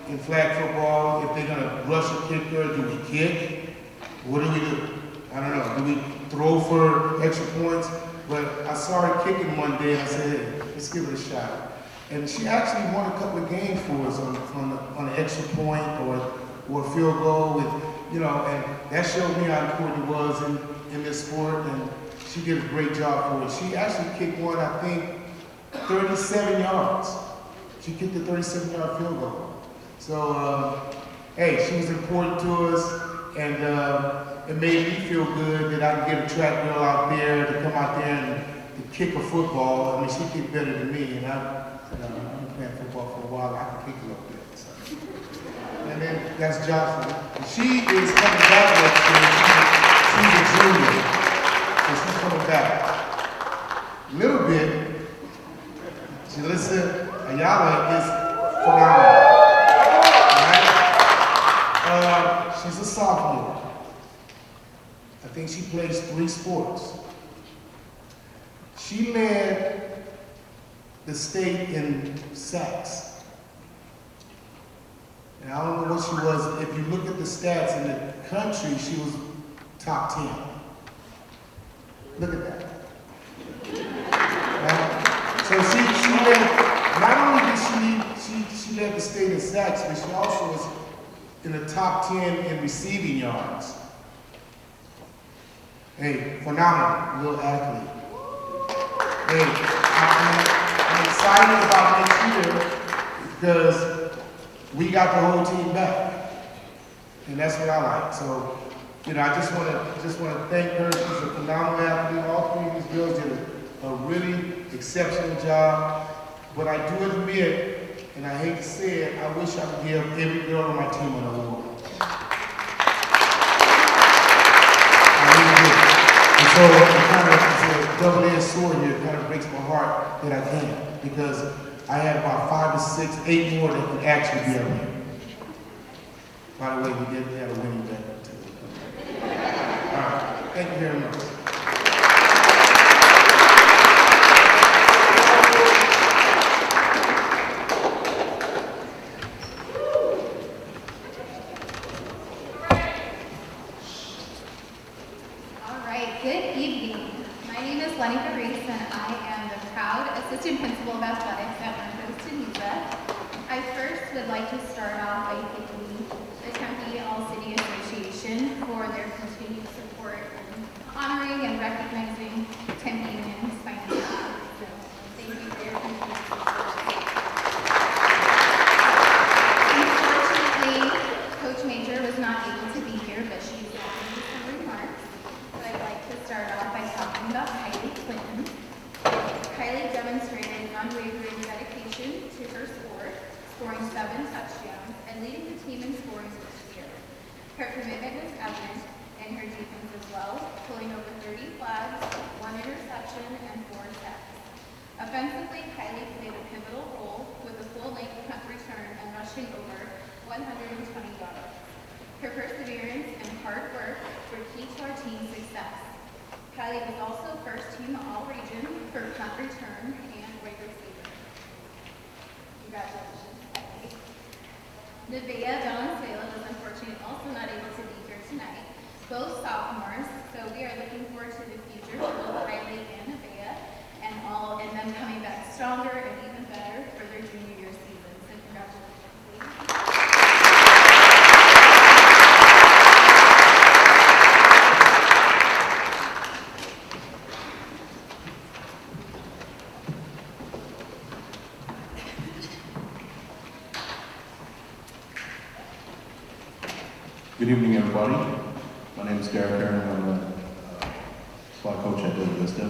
in flag football. If they're going to rush a kicker, do we kick? What do we do? I don't know. Do we throw for extra points? But I saw her kicking one day, and I said, hey, let's give it a shot. And she actually won a couple of games for us on an extra point or a field goal with, you know, and that showed me how important it was in this sport, and she did a great job for it. She actually kicked one, I think, 37 yards. She kicked a 37-yard field goal. So, hey, she was important to us, and it made me feel good that I could get a track girl out there to come out there and to kick a football. I mean, she kicked better than me, and I've been playing football for a while. I can kick a little bit. So. And then that's Jocelyn. She is coming back next year. She's a junior, so she's coming back. A little bit. Jalissa Ayala is phenomenal. Right? She's a sophomore. I think she plays 3 sports. She led the state in sacks. And I don't know what she was. If you look at the stats in the country, she was top 10. Look at that. Right? So she led, not only did she led the state in sacks, but she also was in the top 10 in receiving yards. Hey, phenomenal, real athlete. Hey, I'm excited about next year because we got the whole team back, and that's what I like. So, you know, I just want to thank her. She's a phenomenal athlete. All 3 of these girls did a really exceptional job. But I do admit, and I hate to say it, I wish I could give every girl on my team an award. I really do. And so it's a double-edged sword here. It kind of breaks my heart that I can't, because I had about 5 or 6, 8 more that could actually be up here. By the way, we had a winning record too. All right, thank you very much. Grace, and I am the proud Assistant Principal of Athletics at Montrose Tunisia. I first would like to start off by thanking the Tempe All-City Association for their continued support in honoring and recognizing Tempe Union's financial support. So thank you for your continued support. Unfortunately, Coach Major was not able to be here, but she's making some remarks. So I'd like to start off by talking about Kylie Clinton. Kylie demonstrated unwavering dedication to her sport, scoring 7 touchdowns and leading the team in scoring this year. Her commitment was evident in her defense as well, pulling over 30 flags, 1 interception, and 4 sacks. Offensively, Kylie played a pivotal role with a full-length punt return and rushing over 120 yards. Her perseverance and hard work were key to our team's success. Kylie was also first team All-Region for punt return and wide receiver. Congratulations, Kylie. Nevaeh Valenzuela was unfortunately also not able to be here tonight. Both sophomores, so we are looking forward to the future for both Kylie and Nevaeh, and them coming back stronger and even better for their junior year season. So congratulations, ladies. Good evening, everybody. My name is Derek Aaron. I'm the squad coach at Villa Vista.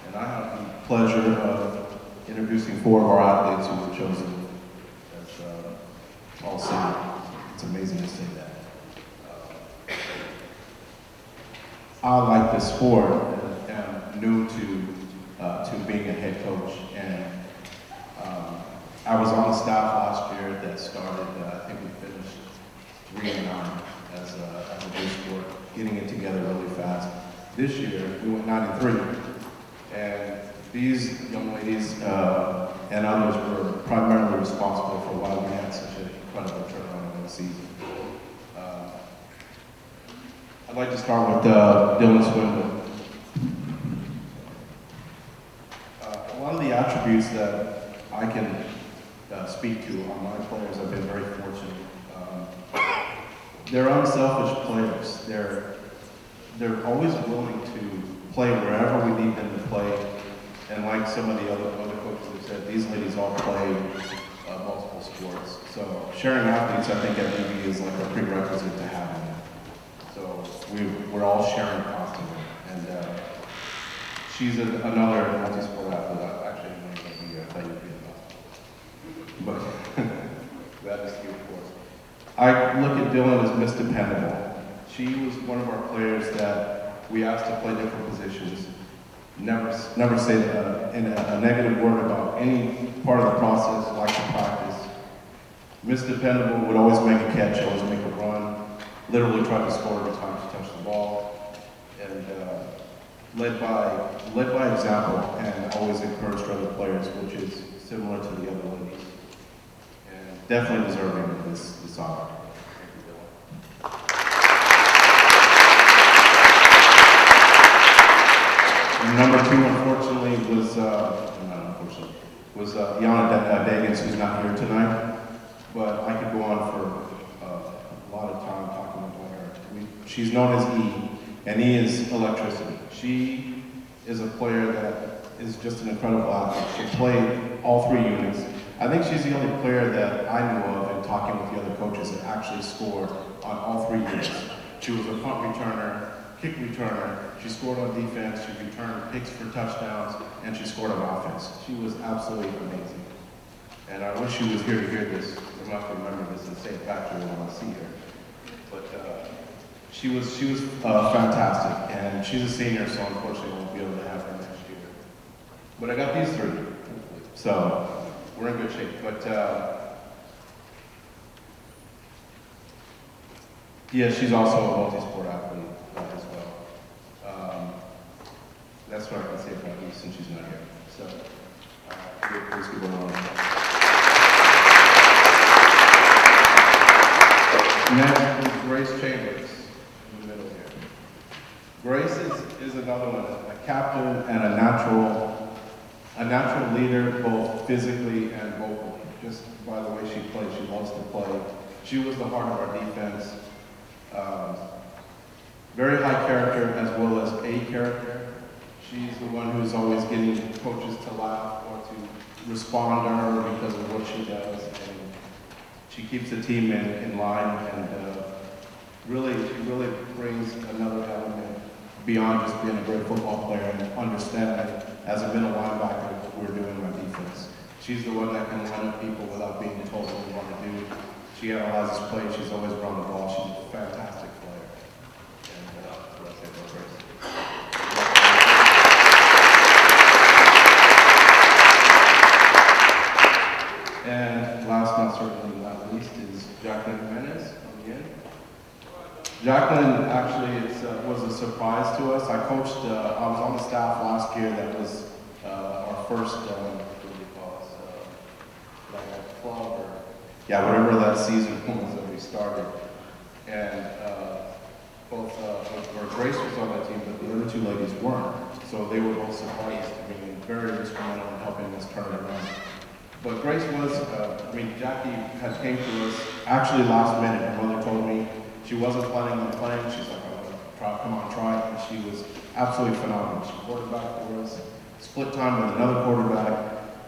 And I have the pleasure of introducing 4 of our athletes who were chosen as All-City. It's amazing to say that. I like this sport and I'm new to being a head coach. And I was on the staff last year that started, I think we finished 3-9 as a new sport, getting it together really fast. This year, we went 9-3. And these young ladies and others were primarily responsible for why we had such an incredible turnaround in the season. I'd like to start with Dylan Swindle. A lot of the attributes that I can speak to on my players, I've been very fortunate. They're unselfish players. They're always willing to play wherever we need them to play. And like some of the other coaches have said, these ladies all play multiple sports. So sharing athletes, I think, at DB is like a prerequisite to having them. So we're all sharing constantly. And she's another multi-sport athlete. Actually, I'm not going to be here. I thought you'd be enough. But that is you, of course. I look at Dylan as Miss Dependable. She was one of our players that we asked to play different positions. Never say a negative word about any part of the process, like the practice. Miss Dependable would always make a catch, always make a run, literally try to score every time she touched the ball, and led by example and always encouraged other players, which is similar to the other ladies. And definitely deserving of this honor. And number 2, unfortunately, was Yana Dagans, who's not here tonight. But I could go on for a lot of time talking about her. She's known as E, and E is electricity. She is a player that is just an incredible athlete. She played all 3 units. I think she's the only player that I knew of in talking with the other coaches that actually scored on all 3 units. She was a punt returner, kick returner, she scored on defense, she returned picks for touchdowns, and she scored on offense. She was absolutely amazing. And I wish she was here to hear this. I'm going to have to remember this and say it back to her when I see her. But she was fantastic, and she's a senior, so unfortunately I won't be able to have her next year. But I got these 3, so we're in good shape. But yeah, she's also a multi-sport athlete as well. That's what I can say about you since she's not here. So, please give her a round. Next is Grace Chambers in the middle here. Grace is another one that I captain and a natural leader, both physically and vocally. Just by the way she plays, she loves to play. She was the heart of our defense. Very high character as well as a character. She's the one who's always getting coaches to laugh or to respond to her because of what she does. And she keeps the team in line, and she really brings another element beyond just being a great football player and understanding as a middle linebacker what we're doing on defense. She's the one that can line up people without being told what we want to do. She analyzes play. She's always around the ball. She's a fantastic player. And that's what I say about Grace. And last but certainly not least is Jacqueline Jimenez on the end. Jacqueline actually was a surprise to us. I coached, I was on the staff last year. That was our first, what do you call it, like a club or, yeah, whatever that season was that we started. And both, Grace was on that team, but the other two ladies weren't. So they were both surprised. I mean, very instrumental in helping us turn it around. But Grace was, Jackie had came to us actually last minute. Her mother told me she wasn't planning on playing. She's like, I'm going to come on, try it. And she was absolutely phenomenal. She quarterbacked for us, split time with another quarterback.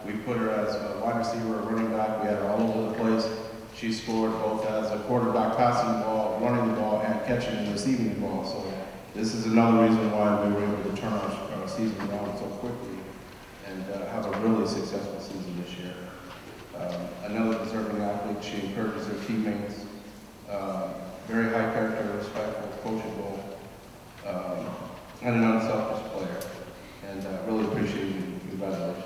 We put her as a wide receiver, a running back. We had her all over the place. She scored both as a quarterback passing the ball, running the ball, and catching and receiving the ball. So this is another reason why we were able to turn our season around so quickly and have a really successful season this year. Another deserving athlete. She encourages her teammates. Very high character, respectful, coachable, and an unselfish player. And really appreciate you. Congratulations.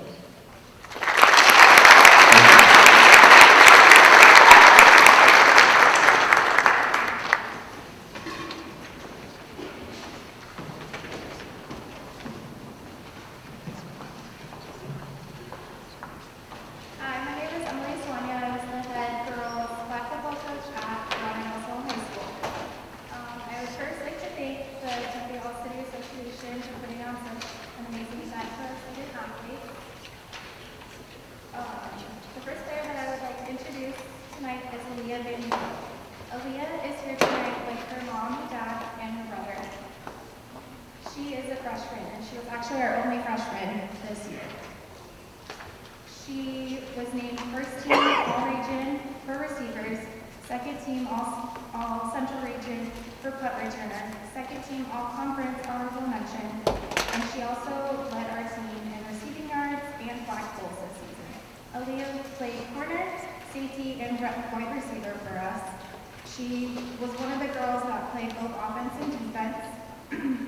She was one of the girls that played both offense and defense.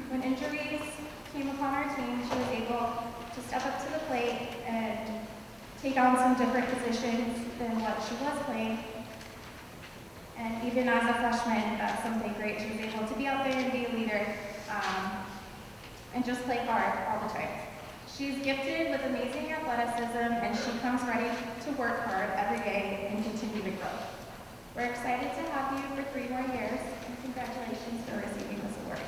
When injuries came upon our team, she was able to step up to the plate and take on some different positions than what she was playing. And even as a freshman, that's something great. She was able to be out there and be a leader and just play hard all the time. She's gifted with amazing athleticism, and she comes ready to work hard every day and continue to grow. We're excited to have you for 3 more years, and congratulations for receiving this award.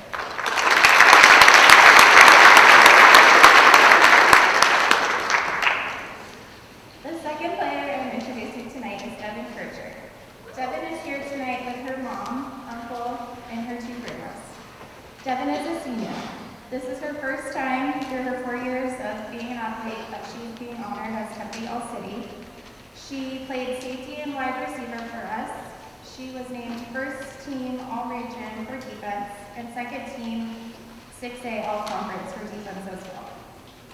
The second player I'm introducing tonight is Devin Kircher. Devin is here tonight with her mom, uncle, and her 2 grandmas. Devin is a senior. This is her first time through her 4 years of being an athlete that she's being honored as Tempe All-City. She played safety and wide receiver for us. She was named first team All-Region for defense and second team 6A All-Conference for defense as well.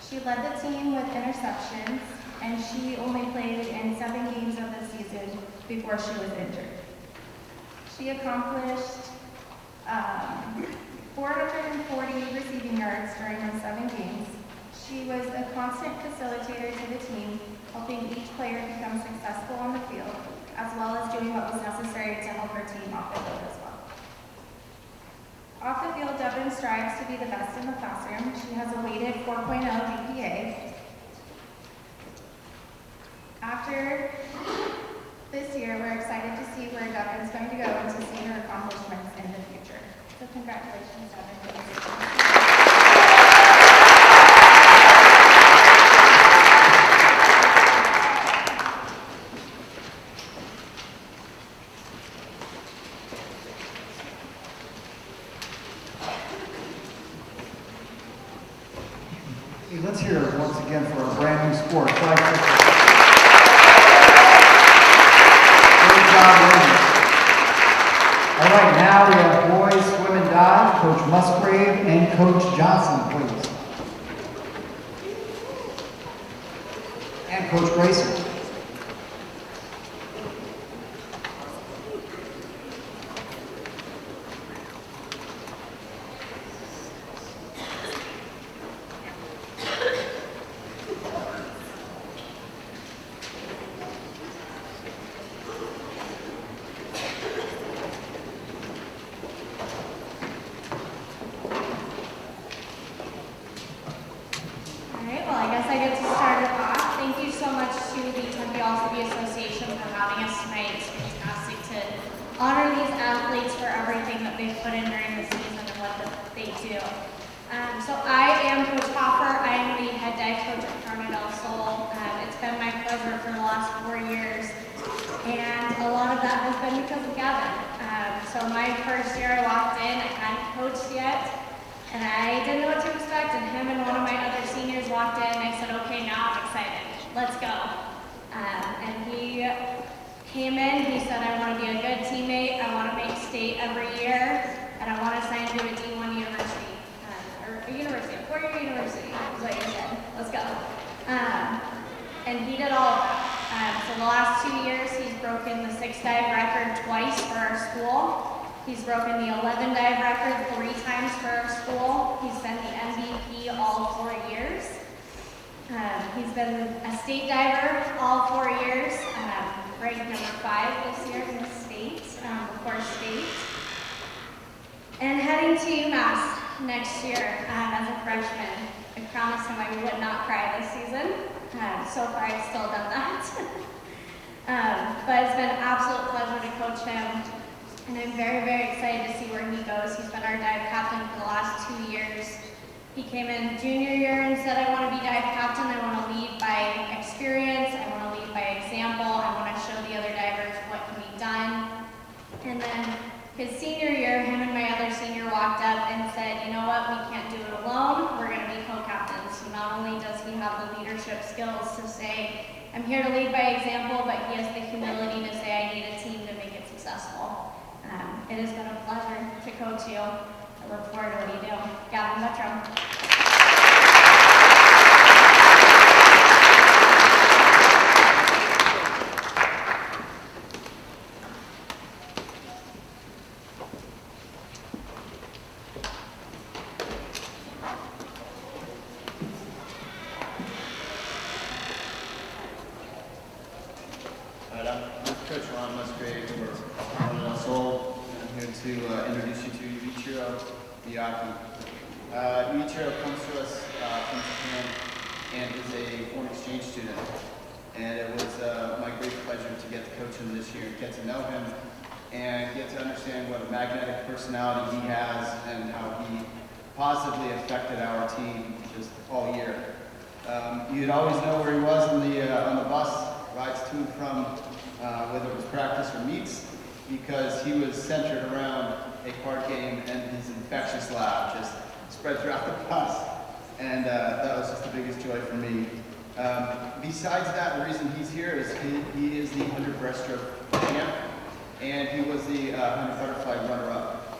She led the team with interceptions, and she only played in 7 games of the season before she was injured. She accomplished 440 receiving yards during those 7 games. She was a constant facilitator to the team, helping each player become successful on the field, as well as doing what was necessary to help her team off the field as well. Off the field, Devin strives to be the best in the classroom. She has a weighted 4.0 GPA. After this year, we're excited to see where Devin's going to go and to see her accomplishments in the future. So congratulations, Devin. once again for a brand new sport. Flag football. Great job, ladies. All right, now we have boys swim and dive. Coach Musgrave and Coach Johnson, please. And Coach Grayson. All right, well, I guess I get to start it off. Thank you so much to the Tempe All-City Association for having us tonight. It's fantastic to honor these athletes for everything that they've put in during the season and what they do. So I am Coach Hopper. I am the head dive coach at Carmen del Sol. It's been my pleasure for the last 4 years, and a lot of that has been because of Gavin. So my first year I walked in, I hadn't coached yet, and I didn't know what to expect, and him and one of my other seniors walked in, and I said, okay, now I'm excited, let's go. And he came in, he said, I want to be a good teammate, I want to make state every year, and I want to sign to a D1 university, a four-year university, is what he said, let's go. And he did all of that. So the last 2 years, he's broken the 6 dive record twice for our school. He's broken the 11 dive record 3 times for our school. He's been the MVP all 4 years. He's been a state diver all 4 years, ranked number 5 this year in the state, before state. And heading to UMass next year as a freshman. I promised him I would not cry this season. So far, I've still done that. But it's been an absolute pleasure to coach him. And I'm very, very excited to see where he goes. He's been our dive captain for the last 2 years. He came in junior year and said, I want to be dive captain. I want to lead by experience. I want to lead by example. I want to show the other divers what can be done. And then his senior year, him and my other senior walked up and said, you know what, we can't do it alone. We're going to be co-captains. So not only does he have the leadership skills to say, I'm here to lead by example, but he has the humility to say, I need a team to make it successful. It has been a pleasure to coach you. I look forward to what you do. Gavin Buttram. Coach Ron Musgrave for Carmen del Sol. I'm here to introduce you to Yuichiro Miyaki. Yuichiro comes to us from Japan and is a foreign exchange student. And it was my great pleasure to get to coach him this year, get to know him, and get to understand what a magnetic personality he has and how he positively affected our team just all year. You'd always know where he was on the bus, rides to and from, whether it was practice or meets, because he was centered around a card game and his infectious laugh just spread throughout the bus. And that was just the biggest joy for me. Besides that, the reason he's here is he is the 100 breaststroke champ, and he was the 100 butterfly runner-up.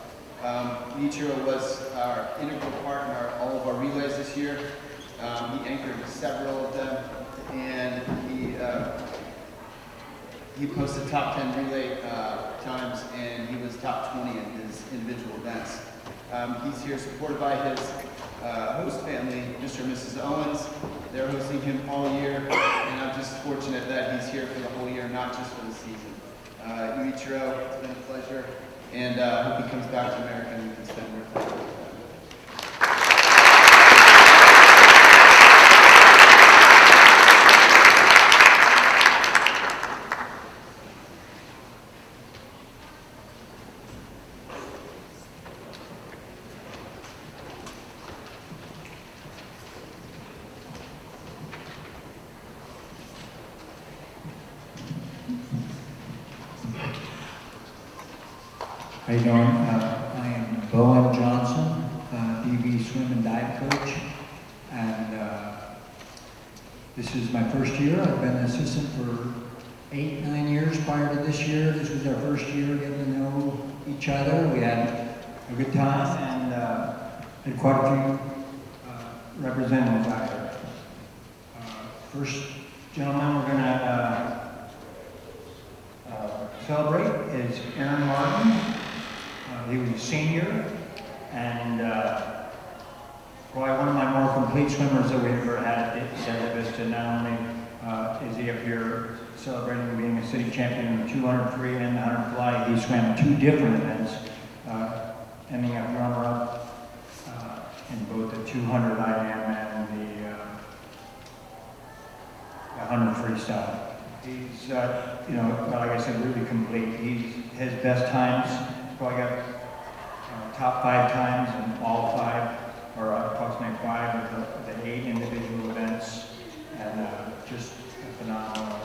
Ichiro was our integral part in all of our relays this year. He anchored several of them, and he posted top 10 relay times, and he was top 20 in his individual events. He's here supported by his host family, Mr. and Mrs. Owens. They're hosting him all year, and I'm just fortunate that he's here for the whole year, not just for the season. Yuichiro, it's been a pleasure, and I hope he comes back to America and we can spend more time with him. How you doing? I am Bowen Johnson, DB swim and dive coach, and This is my first year. I've been an assistant for 8, 9 years prior to this year. This was our first year getting to know each other. We had a good time and had quite a few representatives out there. First gentleman we're going to celebrate is Aaron Martin. He was a senior and probably one of my more complete swimmers that we've ever had at Santa Vista. Not only is he up here celebrating being a city champion in the 200 free and the 100 fly, he swam 2 different events, ending up runner-up in both the 200 IM and the 100 freestyle. He's, like I said, really complete. His best times, probably got top 5 times in all 5, or approximately 5 of the 8 individual events, and just a phenomenal,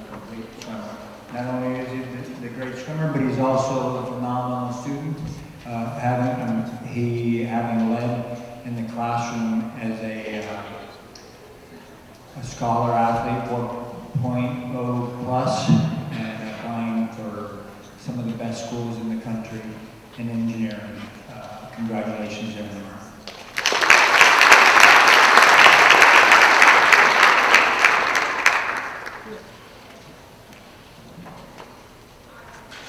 complete swimmer. Not only is he the great swimmer, but he's also a phenomenal student, having led in the classroom as a scholar athlete, 4.0 plus, and applying for some of the best schools in the country in engineering. Congratulations, everyone.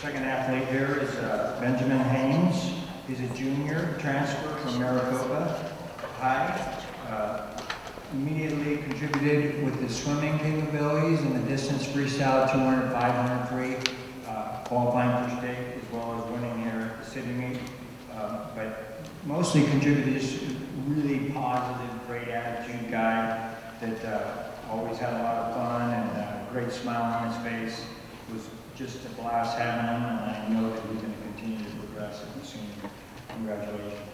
Second athlete here is Benjamin Haynes. He's a junior transfer from Maricopa High. Immediately contributed with his swimming capabilities in the distance freestyle 200, 500 free, qualifying for state, as well as winning here at the city meet. But mostly contributed as a really positive, great attitude guy that always had a lot of fun and a great smile on his face. It was just a blast having him, and I know that he's going to continue to progress as a senior. Congratulations.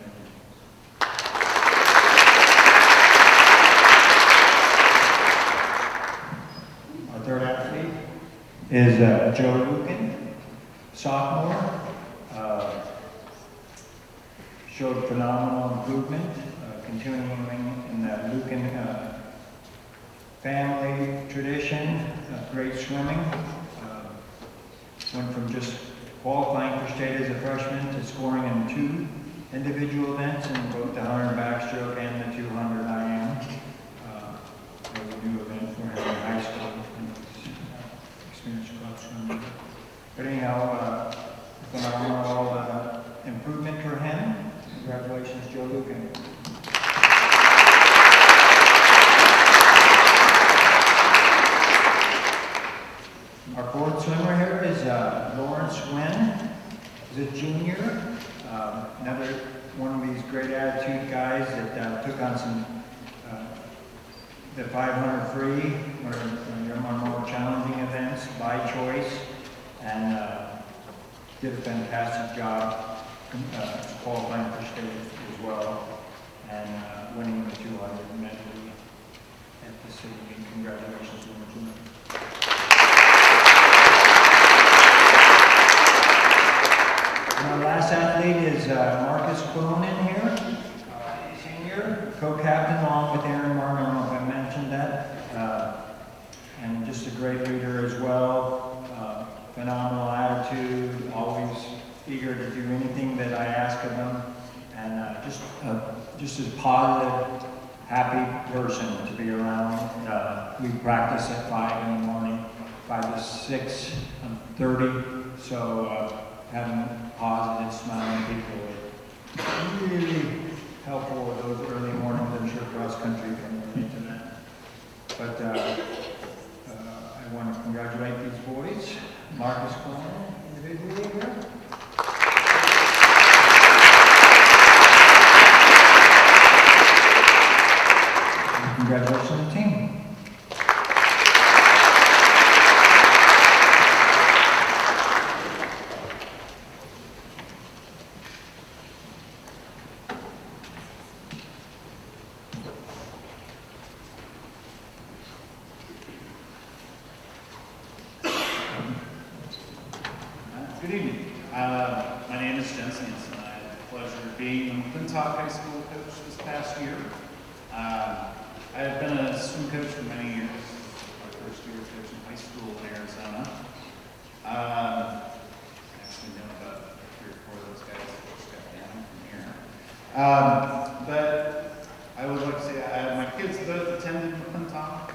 Our third athlete is Joe Lucan, sophomore. Showed phenomenal improvement, continuing in the Lucan family tradition of great swimming. Went from just qualifying for state as a freshman to scoring in 2 individual events in both the 100 backstroke and the 200 IM. It was a new event for him in high school and experienced club swimming. But anyhow, phenomenal improvement for him. Congratulations, Joe Lucan. Our fourth swimmer here is Lawrence Wynn. He's a junior. Another one of these great attitude guys that took on some the 500 free or more challenging events by choice, and did a fantastic job qualifying for state as well, and winning the 200 medley at the city meet. Congratulations, Lawrence Wynn. Our last athlete is Marcus Cronin here, senior, co-captain along with Aaron Martin. I don't know if I mentioned that. And just a great leader as well. Phenomenal attitude, always eager to do anything that I ask of him. And just a positive, happy person to be around. We practice at 5 in the morning, 5 to 6, 30. So having positive, smiling people is really helpful with those early mornings. I'm sure cross country can relate to that. But I want to congratulate these boys. Marcus Coleman, individually here. And congratulations on the team. Good evening. My name is Jensen Hansen. I had the pleasure of being the McClintock High School coach this past year. I have been a swim coach for many years. But I would like to say my kids both attended McClintock,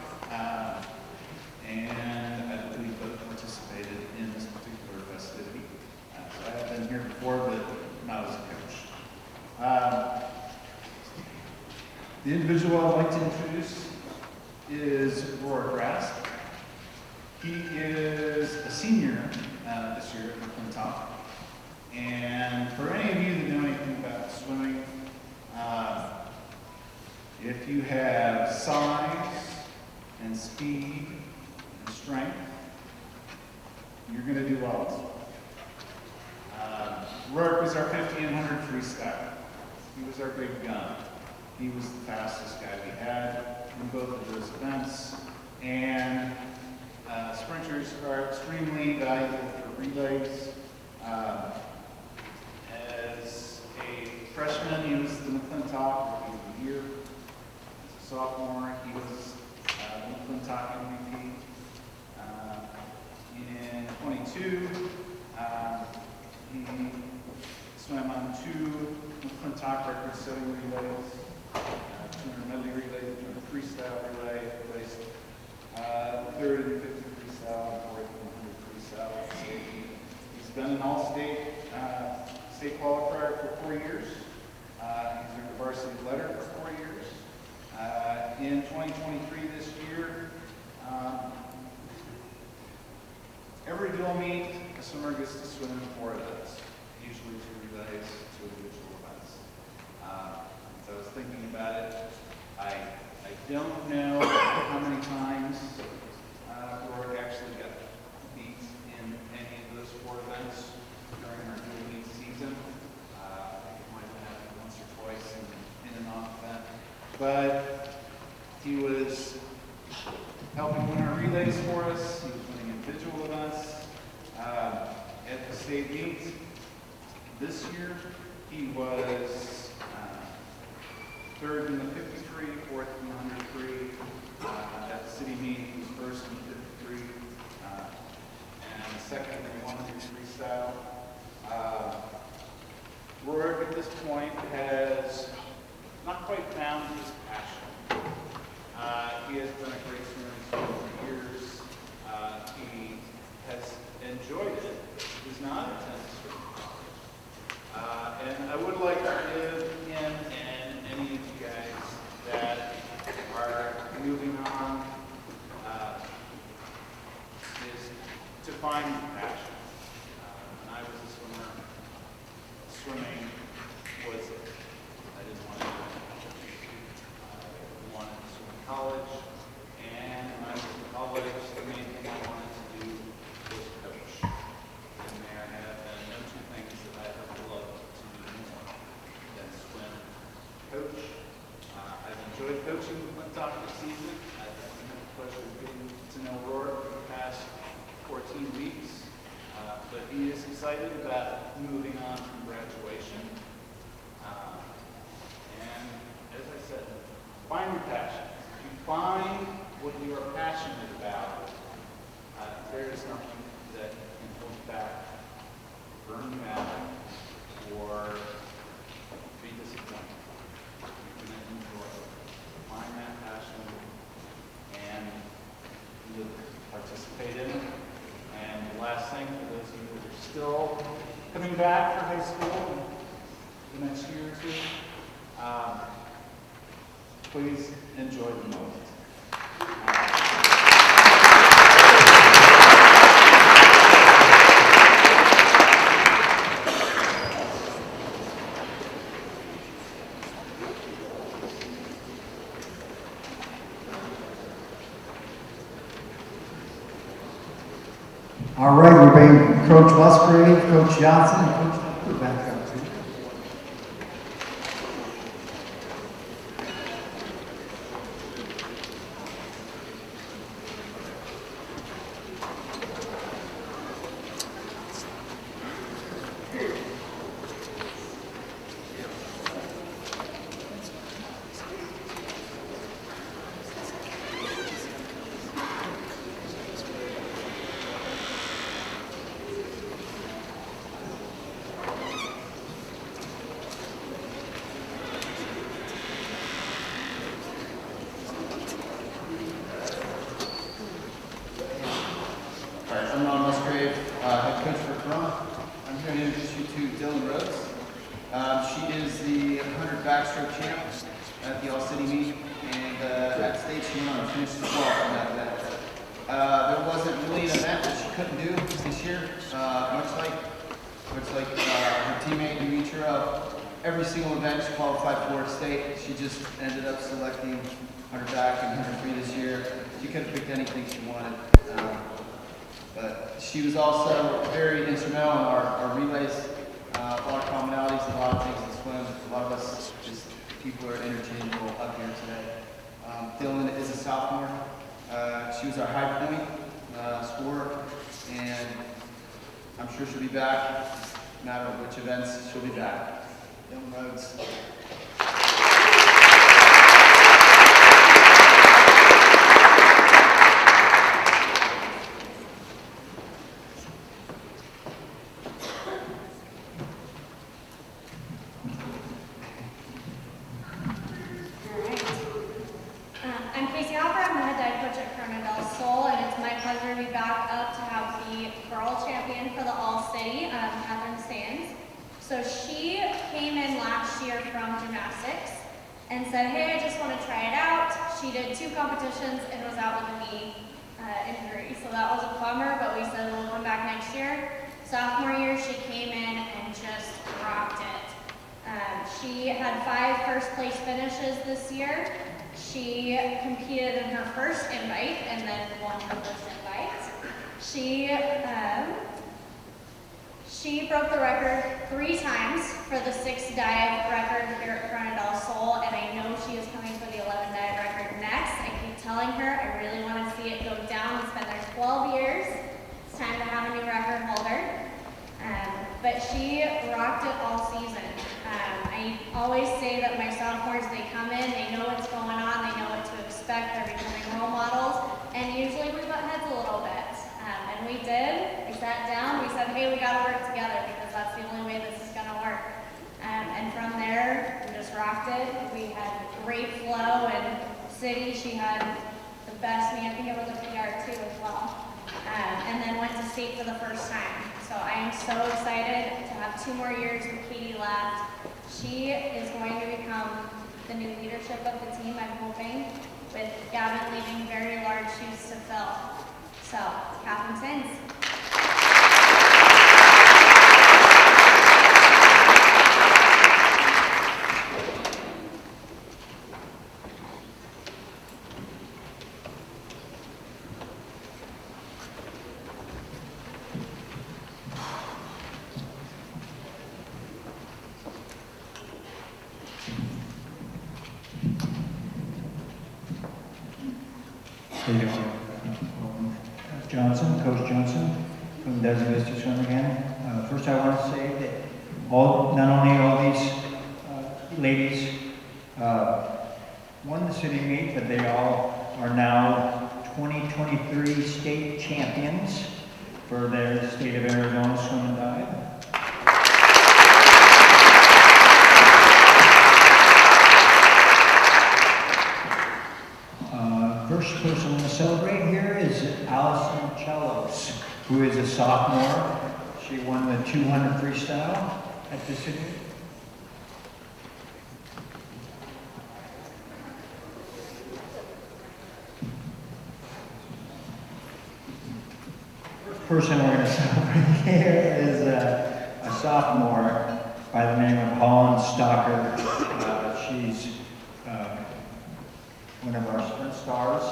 and I believe both participated in this particular festivity. So I have been here before, but not as a coach. The individual I'd like to introduce is Roar Grass. He is a senior this year at McClintock. And for any of you that know anything about swimming, if you have size and speed and strength, you're going to do well. Rourke was our 50 and 100 freestyle. He was our big gun. He was the fastest guy we had in both of those events. And sprinters are extremely valuable for relays. As a freshman, he was the McClintock Rookie of the Year. As a sophomore, he was the McClintock MVP. In 22, he swam on 2 McClintock record-setting relays, 200 medley relay, 200 freestyle relay, placed 3rd in 50 freestyle, and 4th in 100 freestyle. He's been an all-state state qualifier for 4 years. He's earned a varsity letter for 4 years. In 2023, this year, every dual meet, a swimmer gets to swim in 4 events, usually 2 relays, 2 individual events. So I was thinking about it. I don't know how many times Rourke actually got beat in any of those 4 events during our dual meet season. I think it might have happened once or twice in an off event. But he was helping win our relays for us. He was winning individual events. At the state meet this year, he was 3rd in the 53, 4th in the 103. At the city meet, he was 1st in the 53, and 2nd in the 100 freestyle. Rourke at this point has not quite found his passion. He has been a great swimmer for years. He has enjoyed it. He's not a tennis swimmer. And I would like to give him and any of you guys that are moving on is to find your passion. When I was a swimmer, swimming was it. I didn't want to do it. I wanted to swim in college, and when I was in college, the main thing I wanted to do was coach. And there have been no 2 things that I have loved to do more than swim and coach. I've enjoyed coaching McClintock this season. I've had the pleasure of getting to know Rourke for the past 14 weeks. But he is excited about moving on from graduation. And as I said, find your passion. If you find what you are passionate about, there is nothing that can hold you back, burn you out, or be disappointed. You're going to enjoy it. Find that passion and live it, participate in it. And the last thing, for those of you that are still coming back for high school in the next year or 2, please enjoy the moment. All right, we're bringing Coach Musgrave, Coach Johnson, and Coach Tempe back up too. Dylan Rhodes. She is the 100 backstroke champ at the All-City meet, and at state she went on to finish 12th in that event. There wasn't really an event that she couldn't do this year, much like her teammate Demetria. Every single event she qualified for at state. She just ended up selecting 100 back and 100 free this year. She could have picked anything she wanted. But she was also very instrumental in our relays. A lot of commonalities, a lot of things to swim. A lot of us, just people are interchangeable up here today. Dylan is a sophomore. She was our high point scorer, and I'm sure she'll be back. No matter which events, she'll be back. Dylan Rhodes. So she came in last year from gymnastics and said, hey, I just want to try it out. She did 2 competitions and was out with a knee injury. So that was a bummer, but we said we'll come back next year. Sophomore year, she came in and just rocked it. She had 5 first place finishes this year. She competed in her first invite and then won her first invite. She broke the record 3 times for the 6 dive record here at Corona del Sol, and I know she is coming for the 11 dive record next. I keep telling her I really want to see it go down. It's been there 12 years. It's time to have a new record holder. But she rocked it all season. I always say that my sophomores, they come in, they know what's going on, they know what to expect, they're becoming role models, and usually we butt heads a little bit. And we did. We sat down, we said, hey, we got to work together because that's the only way this is going to work. And from there, we just rocked it. We had great flow, and City, she had the best knee. I think it was a PR too as well. And then went to state for the first time. So I am so excited to have 2 more years with Katie left. She is going to become the new leadership of the team, I'm hoping, with Gavin leaving very large shoes to fill. So, Catherine Sins. How you doing? Johnson, Coach Johnson, from Desert Vista Swim again. First I want to say that not only all these ladies won the city meet, but they all are now 2023 state champions for their state of Arizona swim and dive. First person I'm going to celebrate here is Allison Chelos, who is a sophomore. She won the 200 freestyle at the city. First person we're going to celebrate here is a sophomore by the name of Holland Stalker. She's one of our sprint stars.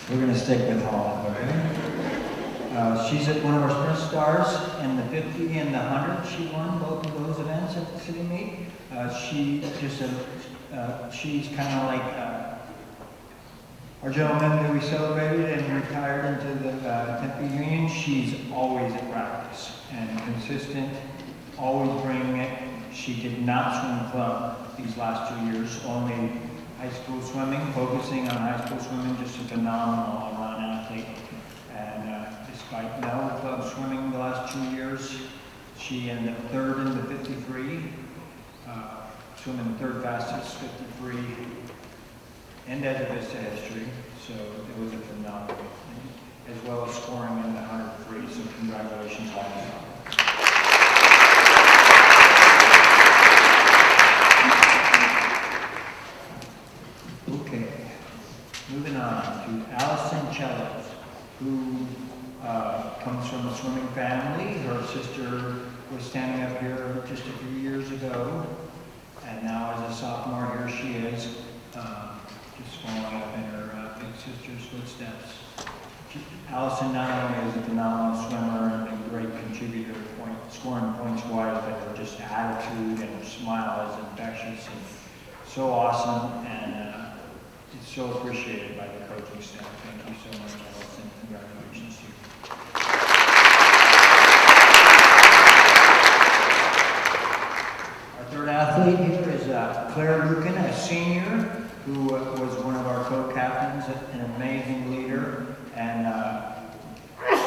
We're going to stick with Holland, okay? She's at one of our sprint stars in the 50 and the 100. She won both of those events at the city meet. She's kind of like our gentleman who we celebrated and retired into the Tempe Union. She's always at practice and consistent, always bringing it. She did not swim club these last 2 years, only high school swimming, focusing on high school swimming, just a phenomenal all-around athlete. And despite no club swimming the last 2 years, She ended up third in the 53, swimming third fastest 53 in Desert Vista history. So it was a phenomenal, as well as scoring in the 100 free. So congratulations on that. Okay, moving on to Allison Cellos, who comes from a swimming family. Her sister was standing up here just a few years ago, and now as a sophomore, here she is, just following up in her big sister's footsteps. Allison not only is a phenomenal swimmer and a great contributor, scoring points wise, but her just attitude and her smile is infectious and so awesome, and it's so appreciated by the coaching staff. Thank you so much, Allison. Congratulations to you. Our third athlete here is Claire Lucan, a senior, who was one of our co-captains, an amazing leader, and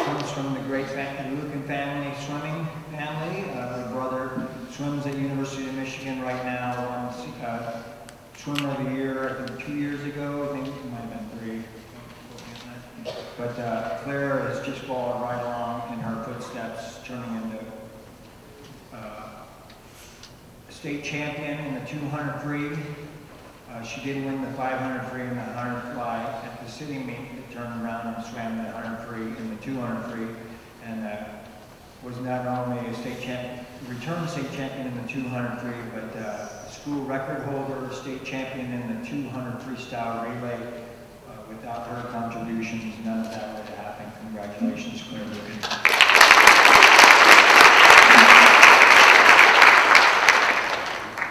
comes from the great Lucan family, swimming family. Her brother swims at University of Michigan right now, won Swimmer of the Year, I think 2 years ago. I think it might have been 3. But Claire has just followed right along in her footsteps, turning into state champion in the 200 free. She did win the 500 free and the 100 fly at the city meet. That turned around and swam the 100 free and the 200 free, and was not only a state champion, returned state champion in the 200 free, but school record holder, state champion in the 200 freestyle relay. Without her contributions, none of that would have happened. Congratulations, Claire Lucan.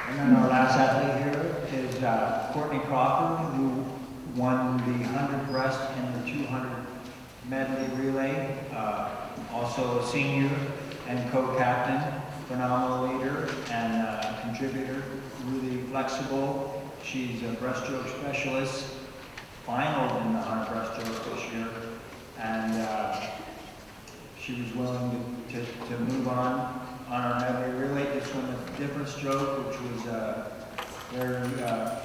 And then our last athlete here is Courtney Crawford, who won the 100 breast and the 200 medley relay. Also a senior and co-captain, phenomenal leader and contributor, really flexible. She's a breaststroke specialist, finaled in the 100 breaststroke this year, and she was willing to move on our medley relay to swim a different stroke, which was very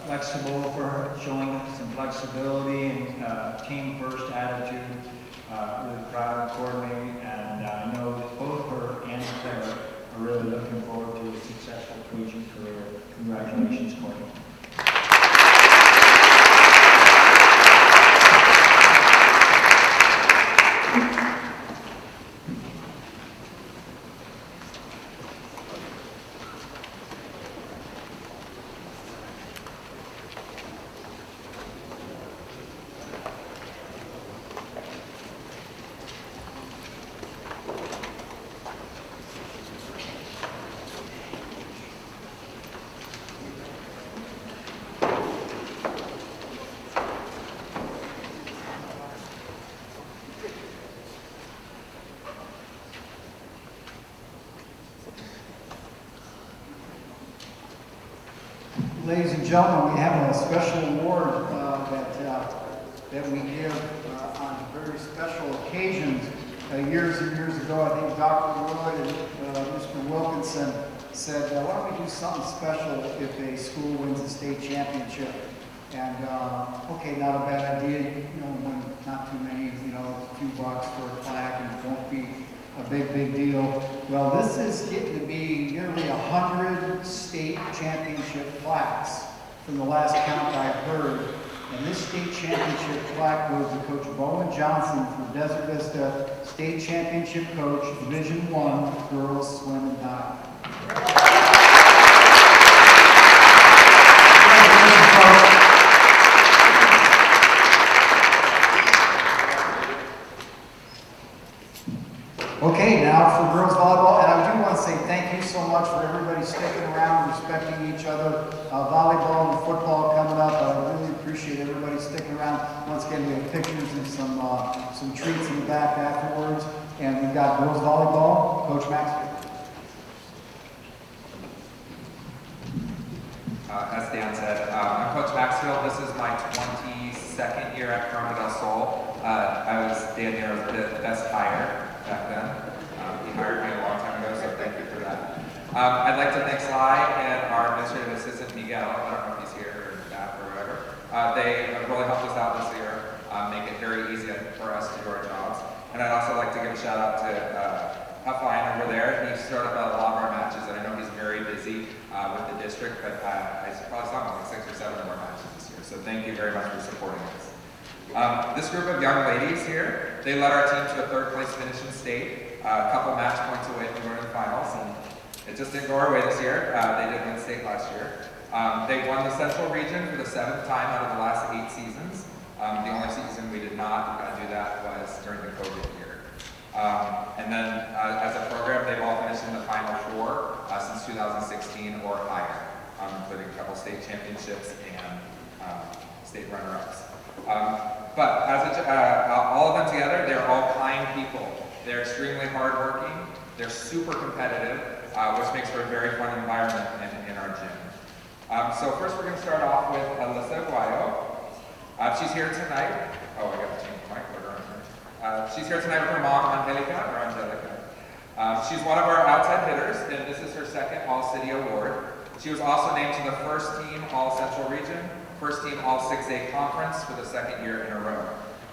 flexible for her, showing some flexibility and team first attitude. Really proud of Courtney, and I know that both her and Claire are really looking forward to a successful collegiate career. Congratulations, Courtney. Ladies and gentlemen, we have a special award that we give on very special occasions. Years and years ago, I think Dr. Wood and Mr. Wilkinson said, why don't we do something special if a school wins a state championship? And okay, not a bad idea, when not too many, a few bucks for a plaque, and it won't be a big deal. Well, this is getting to be nearly 100 state championship plaques from the last count I heard. And this state championship plaque goes to Coach Bowen Johnson for Desert Vista State Championship Coach, Division I, Girls Swim and Dive. Okay, now for girls volleyball, and I do want to say thank you so much for everybody sticking around, respecting each other. Volleyball and football coming up. I really appreciate everybody sticking around. Once again, we have pictures and some treats in the back afterwards. And we've got girls volleyball, Coach Maxfield. As Dan said, I'm Coach Maxfield. This is my 22nd year at Carmen del Sol. I was Dan Nero's best hire back then. He hired me a long time ago, so thank you for that. I'd like to thank Sly and our administrative assistant, Miguel. I don't know if he's here or staff or whatever. They have really helped us out this year, make it very easy for us to do our jobs. And I'd also like to give a shout out to Huffline over there. He started a lot of our matches, and I know he's very busy with the district, but I probably saw him like 6 or 7 more matches this year. So thank you very much for supporting us. This group of young ladies here, they led our team to a 3rd place finish in state, a couple match points away from going to the finals, and it just didn't go our way this year. They did win state last year. They won the Central Region for the 7th time out of the last 8 seasons. The only season we did not do that was during the COVID year. And then as a program, they've all finished in the Final 4 since 2016 or higher, including a couple state championships and state runner-ups. But as all of them together, they're all kind people. They're extremely hardworking. They're super competitive, which makes for a very fun environment in our gym. So first we're going to start off with Alyssa Guayo. She's here tonight. Oh, I got to change the mic order on her. She's here tonight with her mom, Angelica. She's one of our outside hitters, and this is her 2nd All-City Award. She was also named to the 1st team All-Central Region, 1st team All-6A Conference for the 2nd year in a row.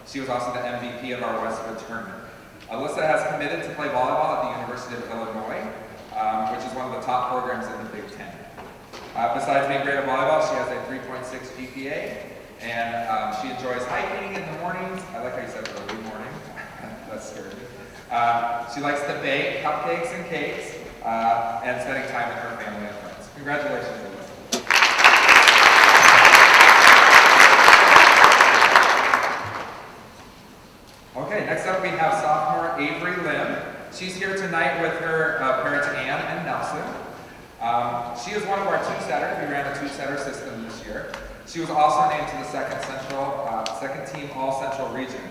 She was also the MVP of our Westwood tournament. Alyssa has committed to play volleyball at the University of Illinois, which is one of the top programs in the Big Ten. Besides being great at volleyball, she has a 3.6 GPA, and she enjoys hiking in the mornings. I like how you said early morning. That's scary. She likes to bake cupcakes and cakes, and spending time with her family and friends. Congratulations, Alyssa. Okay, next up we have sophomore Avery Lim. She's here tonight with her parents Ann and Nelson. She is one of our 2-setters. We ran a 2-setter system this year. She was also named to the 2nd team All-Central Region.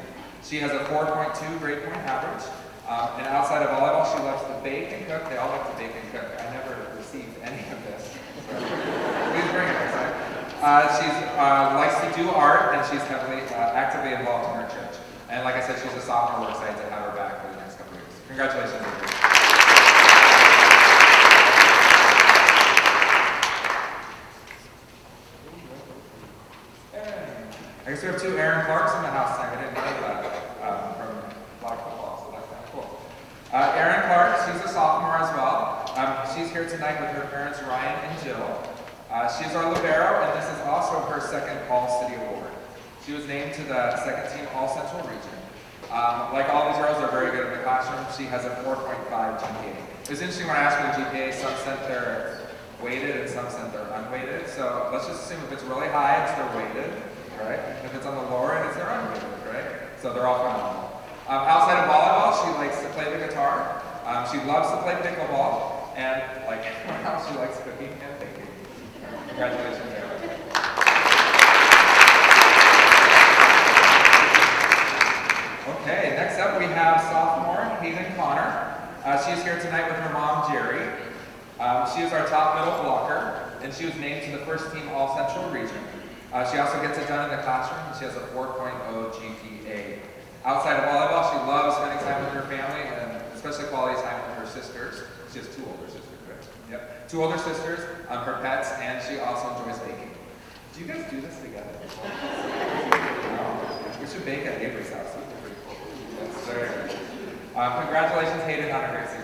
She has a 4.2 grade point average. And outside of volleyball, she loves to bake and cook. They all like to bake and cook. I never received any of this. Please bring it next time. She likes to do art, and she's heavily, actively involved in her church. And like I said, she's a sophomore. We're excited to have her back for the next couple of years. Congratulations, Avery. I guess we have 2 Aaron Clarks in the house tonight. I didn't know that from Black football, so that's kind of cool. Erin Clark, she's a sophomore as well. She's here tonight with her parents Ryan and Jill. She's our libero, and this is also her 2nd All-City Award. She was named to the 2nd team All-Central Region. Like all these girls, are very good in the classroom. She has a 4.5 GPA. It was interesting when I asked for the GPA, some sent their weighted and some sent their unweighted. So let's just assume if it's really high, it's their weighted. Right? If it's on the lower end, it's their unweighted, right? So they're all phenomenal. Outside of volleyball, she likes to play the guitar. She loves to play pickleball, and like everyone else, she likes cooking and baking. Congratulations, Erin. Okay, next up we have sophomore Hayden Connor. She's here tonight with her mom, Jerry. She is our top middle blocker, and she was named to the 1st team All-Central Region. She also gets it done in the classroom, and she has a 4.0 GPA. Outside of volleyball, she loves spending time with her family, and especially quality time with her sisters. She has 2 older sisters, right? Yep. 2 older sisters, her pets, and she also enjoys baking. Do you guys do this together? We should bake at Avery's house. That'd be pretty cool. That's very good. Congratulations, Hayden, on a great season.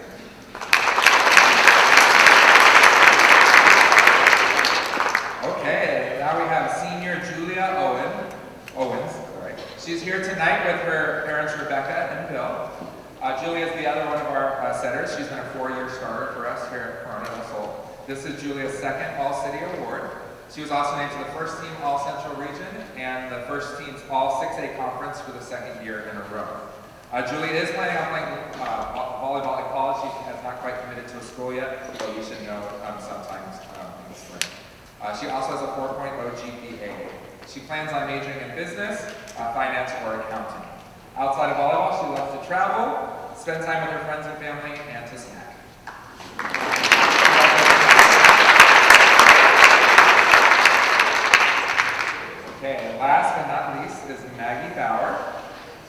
Okay, now we have senior Julia Owens. Right. She's here tonight with her parents Rebecca and Bill. Julia is the other one of our setters. She's been a 4-year starter for us here at Corona del Sol. This is Julia's 2nd All-City Award. She was also named to the 1st team All-Central Region and the 1st team's All-6A Conference for the 2nd year in a row. Julia is planning on playing volleyball at college. She has not quite committed to a school yet, but we should know sometimes in the spring. She also has a 4.0 GPA. She plans on majoring in business, finance, or accounting. Outside of volleyball, she loves to travel, spend time with her friends and family, and to snack. Okay, last but not least is Maggie Bauer.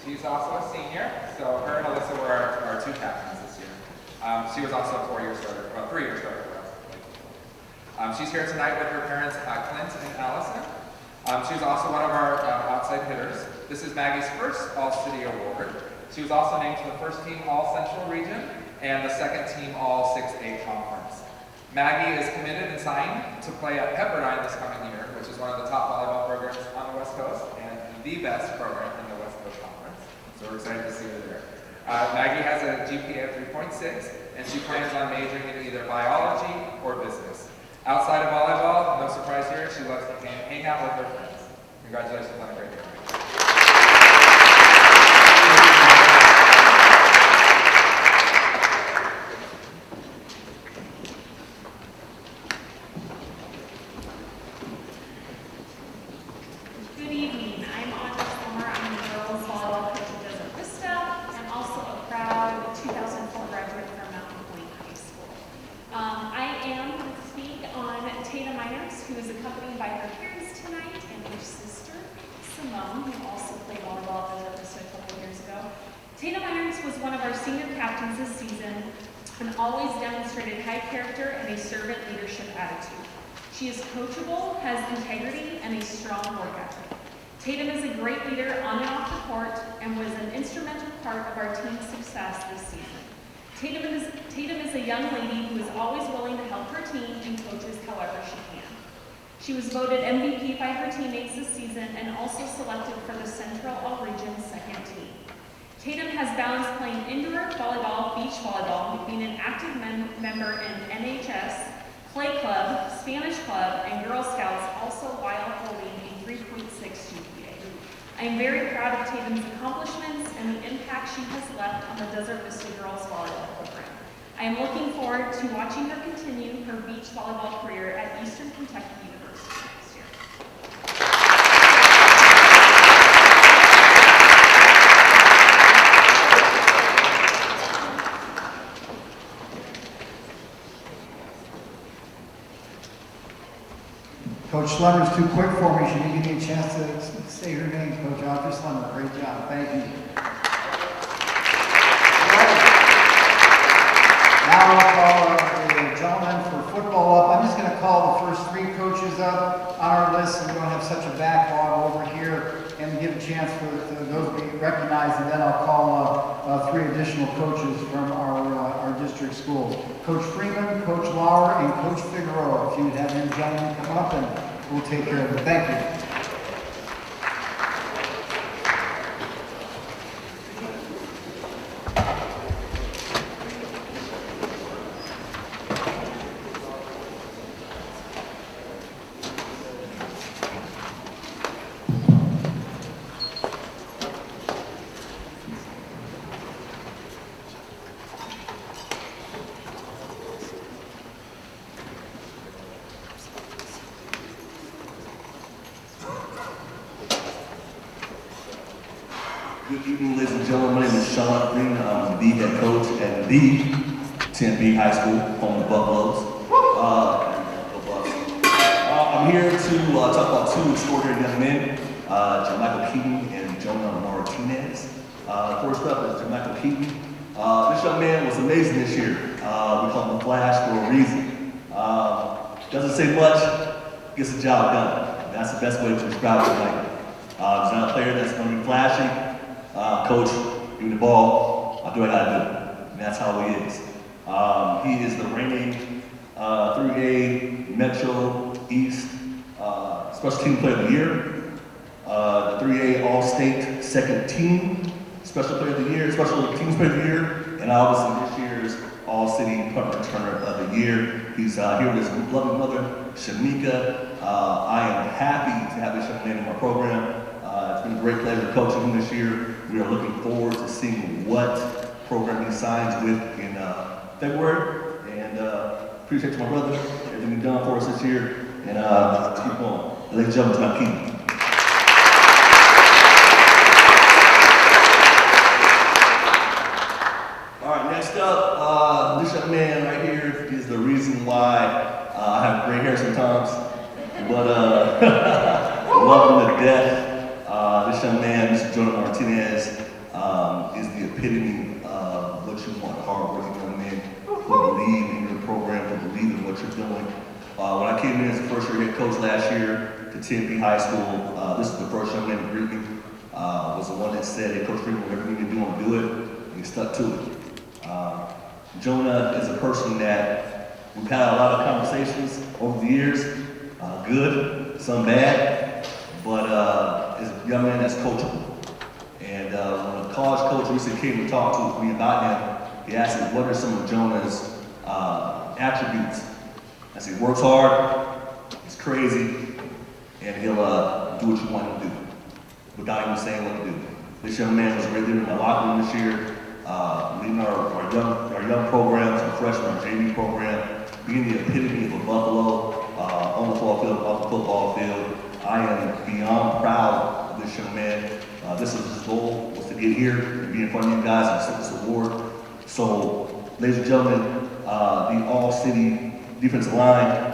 She's also a senior, so her and Alyssa were our 2 captains this year. She was also a 4-year starter, well, 3-year starter for us. She's here tonight with her parents, Clint and Allison. She was also one of our outside hitters. This is Maggie's first All-City Award. She was also named to the first team All-Central Region and the second team All-6A Conference. Maggie is committed and signed to play at Pepperdine this coming year, which is one of the top volleyball programs on the West Coast and the best program in the West Coast Conference. So we're excited to see her there. Maggie has a GPA of 3.6, and she plans on majoring in either biology or business. Outside of volleyball, no surprise here, she loves to hang out with her friends. Congratulations on a great year. Good evening. I'm Audrey Summer. I'm the girls volleyball coach at Desert Vista. I'm also a proud 2004 graduate from Mountain Point High School. I am going to speak on Tatum Miners, who is accompanied by her parents tonight and her sister, Simone, who also played volleyball at Desert Vista a couple years ago. Tatum Miners was one of our senior captains this season and always demonstrated high character and a servant leadership attitude. She is coachable, has integrity, and a strong work ethic. Tatum is a great leader on and off the court and was an instrumental part of our team's success this season. Tatum is a young lady who is always willing to help her team and coaches however she can. She was voted MVP by her teammates this season and also selected for the Central All-Region second team. Tatum has balanced playing indoor volleyball, beach volleyball, being an active member in NHS, Play Club, Spanish Club, and Girl Scouts, also while holding a 3.6 GPA. I am very proud of Tatum's accomplishments and the impact she has left on the Desert Vista Girls Volleyball program. I am looking forward to watching her continue her beach volleyball career at Eastern Kentucky University next year. Coach Slemmer's too quick for me. She didn't give me a chance to say her name. Coach Audrey Slemmer, great job. Thank you. Now we'll call the gentleman for football up. I'm just going to call the first 3 coaches up on our list, and we don't have such a backlog over here, and give a chance for those to be recognized, and then I'll call 3 additional coaches from our district schools. Coach Freeman, Coach Lauer, and Coach Figueroa. If you would have them gentlemen come up, and we'll take care of it. Thank you. Good evening, ladies and gentlemen. My name is Sean Green. I'm the head coach at the Tempe High School, home of the Buffaloes. I'm here to talk about 2 extraordinary young men, Jermichael Keaton and Jonah Martinez. First up is Jermichael Keaton. This young man was amazing this year. We call him the Flash for a reason. Doesn't say much, gets the job done. That's the best way to describe Jermichael. He's not a player that's going to be flashy. Coach, give me the ball, I'll do what I gotta do. And that's how he is. He is the reigning 3A Metro East Special Team Player of the Year, the 3A All-State Second Team Special Player of the Year, Special Teams Player of the Year, and obviously this year's All-City Punt Returner of the Year. He's here with his loving mother, Shamika. I am happy to have this young man in my program. It's been a great pleasure coaching him this year. We are looking forward to seeing what program he signs with in February. And appreciate you, my brother, everything you've done for us this year. And let's keep going. Ladies and gentlemen, Jermichael Keaton. All right, next up, this young man right here is the reason why I have gray hair sometimes. But love him to death. This young man, Mr. Jonah Martinez, is the epitome of what you want, hardworking young men who believe in your program, who believe in what you're doing. When I came in as a first-year head coach last year to Tempe High School, this is the first young man to greet me. Was the one that said, "Hey, Coach Freeman, whatever you need to do, I'm gonna do it," and he stuck to it. Jonah is a person that we've had a lot of conversations over the years, good, some bad, but is a young man that's coachable. And when a college coach recently came to talk to me about him, he asked me, what are some of Jonah's attributes? I said, he works hard, he's crazy, and he'll do what you want him to do without even saying what to do. This young man was right there in the locker room this year, leading our young programs, our freshman, our JV program, being the epitome of a Buffalo on the football field, off the football field. I am beyond proud of this young man. This is his goal, was to get here and be in front of you guys and accept this award. So, ladies and gentlemen, the all-city defensive line,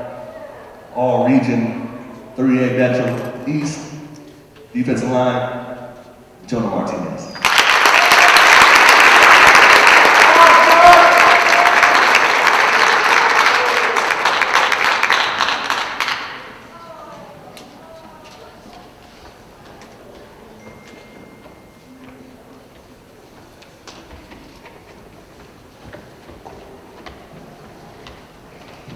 all-region, 38 Metro East defensive line, Jonah Martinez.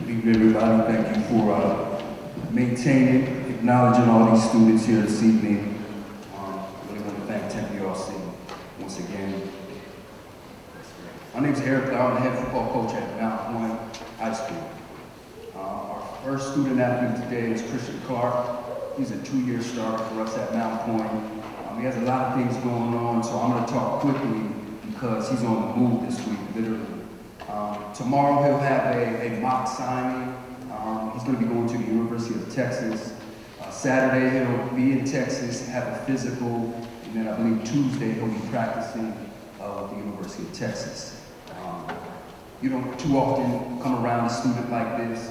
Good evening, everybody. Thank you for maintaining, acknowledging all these students here this evening. I really want to thank Tempe RC once again. My name is Eric. I'm the head football coach at Mount Point High School. Our first student athlete today is Christian Clark. He's a 2-year starter for us at Mount Point. He has a lot of things going on, so I'm going to talk quickly because he's on the move this week, literally. Tomorrow he'll have a mock signing. He's going to be going to the University of Texas. Saturday he'll be in Texas, have a physical, and then I believe Tuesday he'll be practicing with the University of Texas. You don't too often come around a student like this.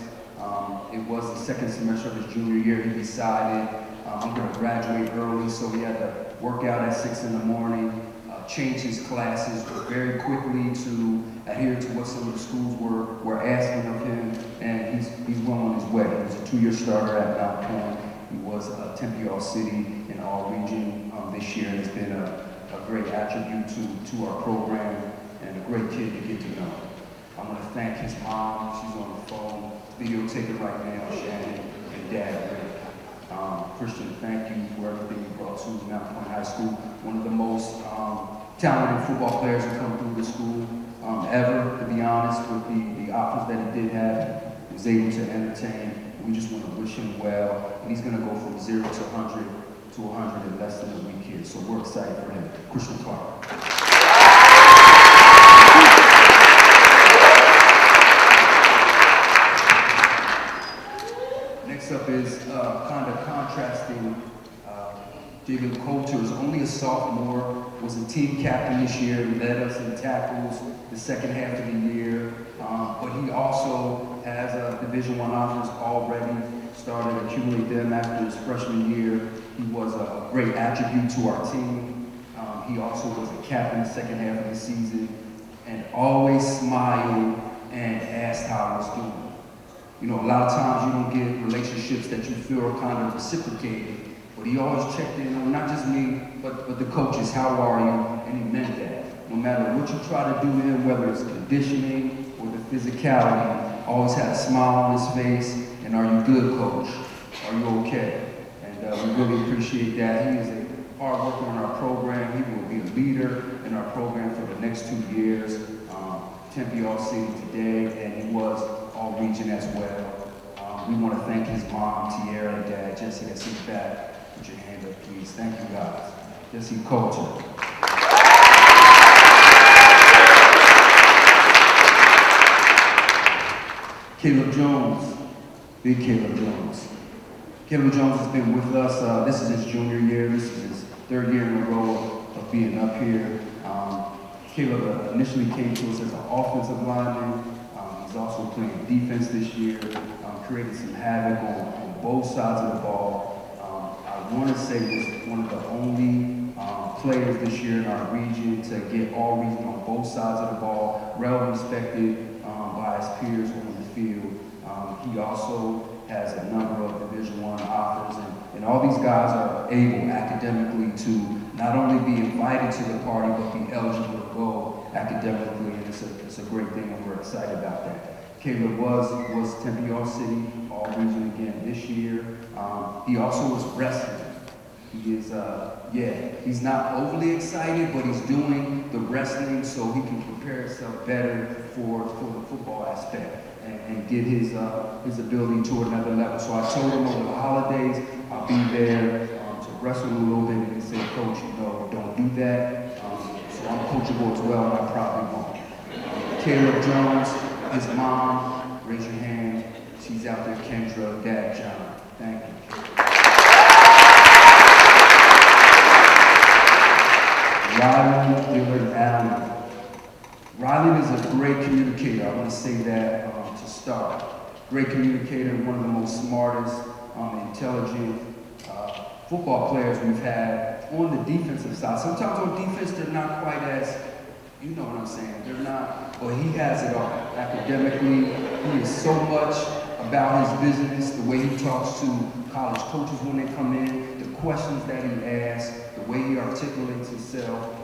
It was the second semester of his junior year. He decided I'm going to graduate early, so he had to work out at 6 in the morning. Change his classes very quickly to adhere to what some of the schools were asking of him, and he's well on his way. He was a 2-year starter at Mount Point. He was Tempe All-City and All-Region this year, and it's been a great attribute to our program and a great kid to get to know. I want to thank his mom. She's on the phone, videotaping right now, Shannon, and Dad, Rick. Christian, thank you for everything you brought to Mount Point High School. One of the most talented football players to come through the school ever, to be honest, with the offense that he did have. He was able to entertain. We just want to wish him well. And he's going to go from 0 to 100 to 100 in less than a week here. So we're excited for him. Christian Clark. Next up is kind of contrasting. Jalen Coulter is only a sophomore, was a team captain this year, led us in tackles the second half of the year, but he also has a Division I offers already, started to accumulate them after his freshman year. He was a great attribute to our team. He also was a captain the second half of the season, and always smiled and asked how I was doing. You know, a lot of times you don't get relationships that you feel are kind of reciprocated. But he always checked in on not just me, but the coaches, how are you? And he meant that. No matter what you try to do to him, whether it's conditioning or the physicality, always had a smile on his face. And are you good, coach? Are you okay? And we really appreciate that. He is a hard worker in our program. He will be a leader in our program for the next 2 years. Tempe All-City today, and he was All-Region as well. We want to thank his mom, Tiara, and dad, Jesse, that's in the back. Put your hand up, please. Thank you, guys. Jesse Coulter. Caleb Jones. Big Caleb Jones. Caleb Jones has been with us. This is his junior year. This is his 3rd year in a row of being up here. Caleb initially came to us as an offensive lineman. He's also playing defense this year. Created some havoc on both sides of the ball. I want to say was one of the only players this year in our region to get all region on both sides of the ball, well respected by his peers on the field. He also has a number of Division I offers, and all these guys are able academically to not only be invited to the party, but be eligible to go academically, and it's a great thing, and we're excited about that. Caleb was Tempe All-City, All-Region again this year. He also was wrestling. He is, he's not overly excited, but he's doing the wrestling so he can prepare himself better for the football aspect and get his ability to another level. So I told him over the holidays, I'll be there to wrestle a little bit, and he said, Coach, don't do that. So I'm coachable as well, and I probably won't. Caleb Jones, his mom, raise your hand. She's out there, Kendra, Dad, John. Thank you. Riley Dillard Allen. Riley is a great communicator. I want to say that to start. Great communicator, one of the most smartest, intelligent football players we've had on the defensive side. Sometimes on defense, they're not quite as, you know what I'm saying, they're not, well, he has it all. Academically, he is so much about his business, the way he talks to college coaches when they come in, the questions that he asks, the way he articulates himself.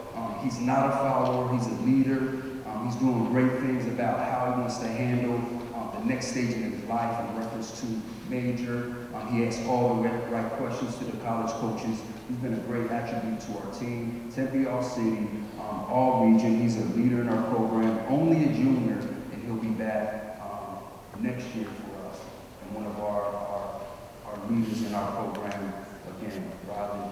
He's not a follower, he's a leader. He's doing great things about how he wants to handle the next stage in his life in reference to major. He asks all the right questions to the college coaches. He's been a great attribute to our team. Tempe All-City, All-Region. He's a leader in our program, only a junior, and he'll be back next year for us. And one of our leaders in our program, again, Riley.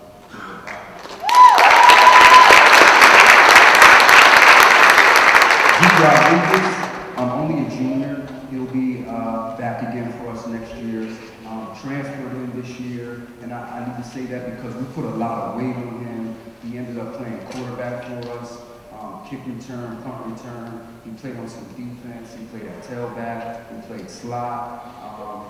Rodriguez, only a junior. He'll be back again for us next year. Transferred in this year, and I need to say that because we put a lot of weight on him. He ended up playing quarterback for us, kick return, punt return. He played on some defense. He played at tailback. He played slot,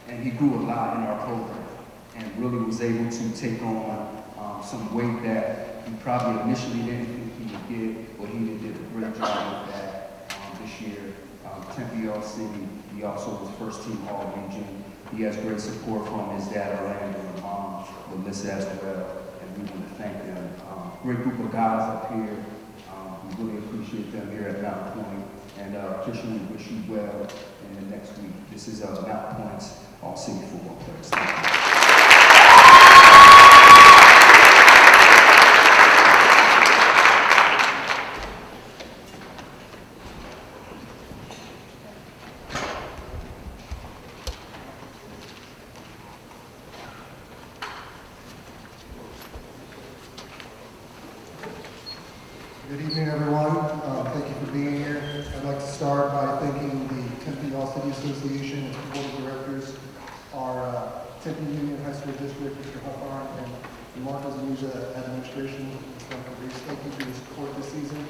and he grew a lot in our program, and really was able to take on some weight that he probably initially didn't think he would get, but he did a great job with that. This year, Tempe All-City, he also was first team All-Region. He has great support from his dad, Orlando, and mom, Melissa, as well, and we want to thank them. Great group of guys up here. We really appreciate them here at Mount Point, and Christian, we wish you well in the next week. This is Mount Point's All-City football players. Thank you. Good evening, everyone. Thank you for being here. I'd like to start by thanking the Tempe All-City Association and Board of Directors, our Tempe Union High School District, Mr. Huffar, and the Marcos Anuja Administration. Thank you for your support this season.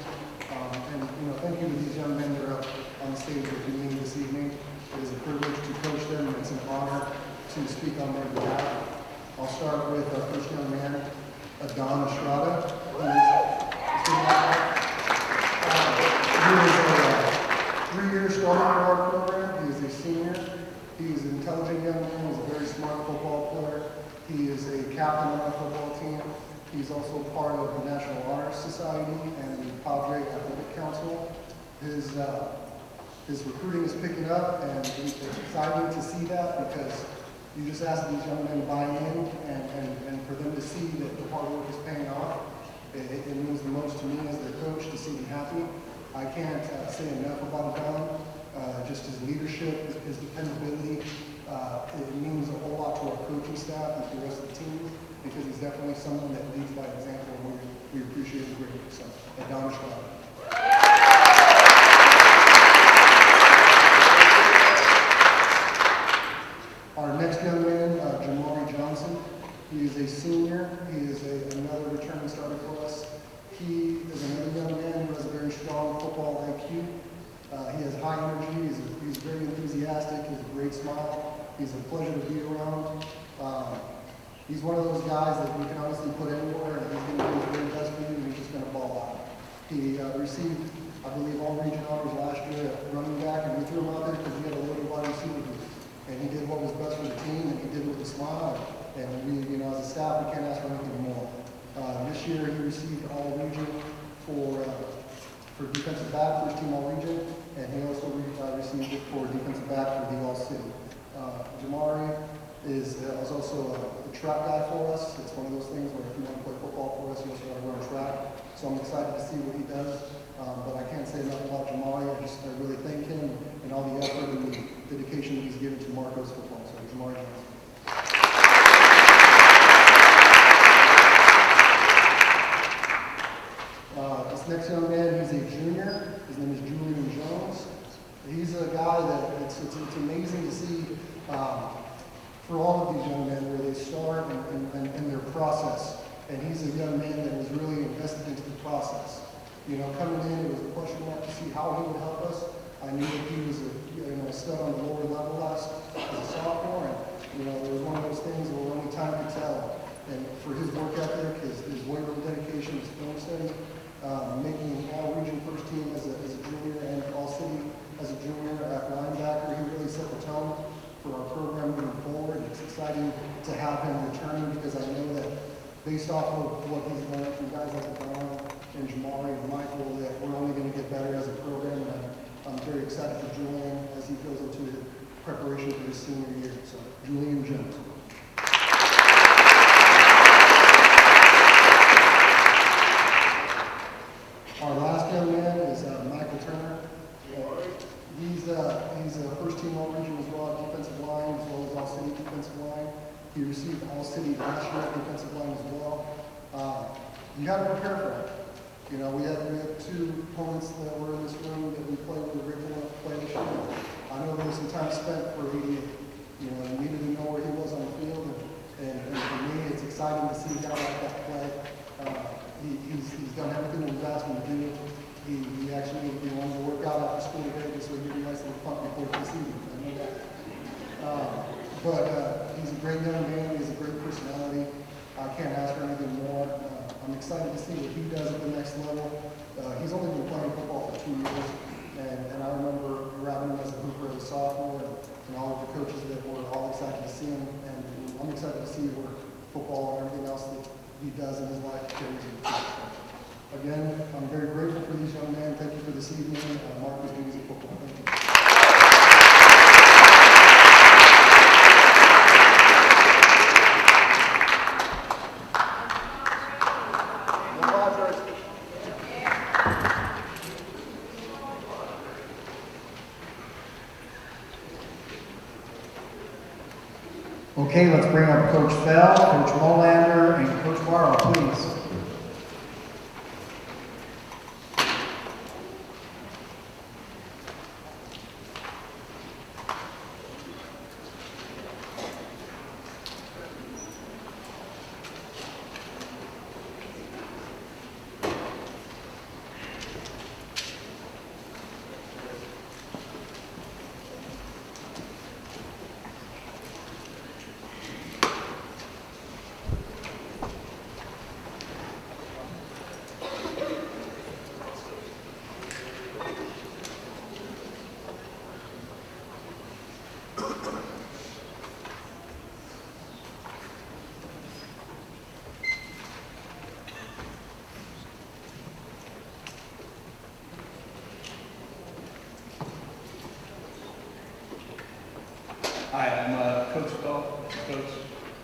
And thank you to these young men that are up on the stage with me this evening. It is a privilege to coach them, and it's an honor to speak on their behalf. I'll start with our first young man, Adon Estrada. He is a 3-year starter for our program. He is a senior. He is an intelligent young man. He's a very smart football player. He is a captain on our football team. He's also part of the National Honor Society and the Padre Athletic Council. His recruiting is picking up, and it's exciting to see that because you just ask these young men to buy in and for them to see that the hard work is paying off. It means the most to me as their coach to see them happy. I can't say enough about Adon. Just his leadership, his dependability. It means a whole lot to our coaching staff and to the rest of the team because he's definitely someone that leads by example, and we appreciate his greatly. So, Adon Estrada. Our next young man, Jamari Johnson. He is a senior. He is another returning starter for us. He is another young man who has a very strong football IQ. He has high energy. He's very enthusiastic. He has a great smile. He's a pleasure to be around. He's one of those guys that you can honestly put anywhere, and he's going to do his very best He received, I believe, all region honors last year at running back, and we threw him out there because we had a little wide receiver group. And he did what was best for the team, and he did it with a smile. And we, as a staff, we can't ask for anything more. This year, he received all region for defensive back, first team all region, and he also received it for defensive back for the all city. Jamari is also a track guy for us. It's one of those things where if you want to play football for us, you also got to run track. So I'm excited to see what he does. But I can't say enough about Jamari. I really thank him and all the effort and the dedication that he's given to Marco's football. So Jamari. This next young man, he's a junior. His name is Julian Jones. He's a guy that it's amazing to see for all of these young men where they start and their process. And he's a young man that was really invested into the process. Coming in, it was a question mark to see how he would help us. I knew that he was a stud on the lower level as a sophomore, and it was one of those things where only time could tell. And for his work ethic, his weight room dedication, his film study, making all region first team as a junior and all city as a junior at linebacker, he really set the tone for our program moving forward. It's exciting to have him returning because I know that based off of what he's learned from guys like Brown and Jamari and Michael, that we're only going to get better as a program. And I'm very excited for Julian as he goes into his preparation for his senior year. So, Julian Jones. Our last young man is Michael Turner. He's a first team all region as well, defensive line as well as all city defensive line. He received all city last year at defensive line as well. You have to prepare for that. We had two opponents that were in this room that we played with original play this year. I know there was some time spent for 88. And needed to know where he was on the field. And for me, it's exciting to see a guy like that play. He's done everything we've asked him to do. He actually wanted to work out after school today just so he could be nice little punt before this evening. I know that. But he's a great young man. He's a great personality. I can't ask for anything more. I'm excited to see what he does at the next level. He's only been playing football for 2 years, and I remember grabbing him as a hooper as a sophomore, and all of the coaches that were all excited to see him. And I'm excited to see where football and everything else that he does in his life carries him. Again, I'm very grateful for these young men. Thank you for this evening. Marcus Music Football. Thank you. Okay, let's bring up Coach Fell, Coach Molander, and Coach Barrow, please. Hi, I'm Coach Bell, coach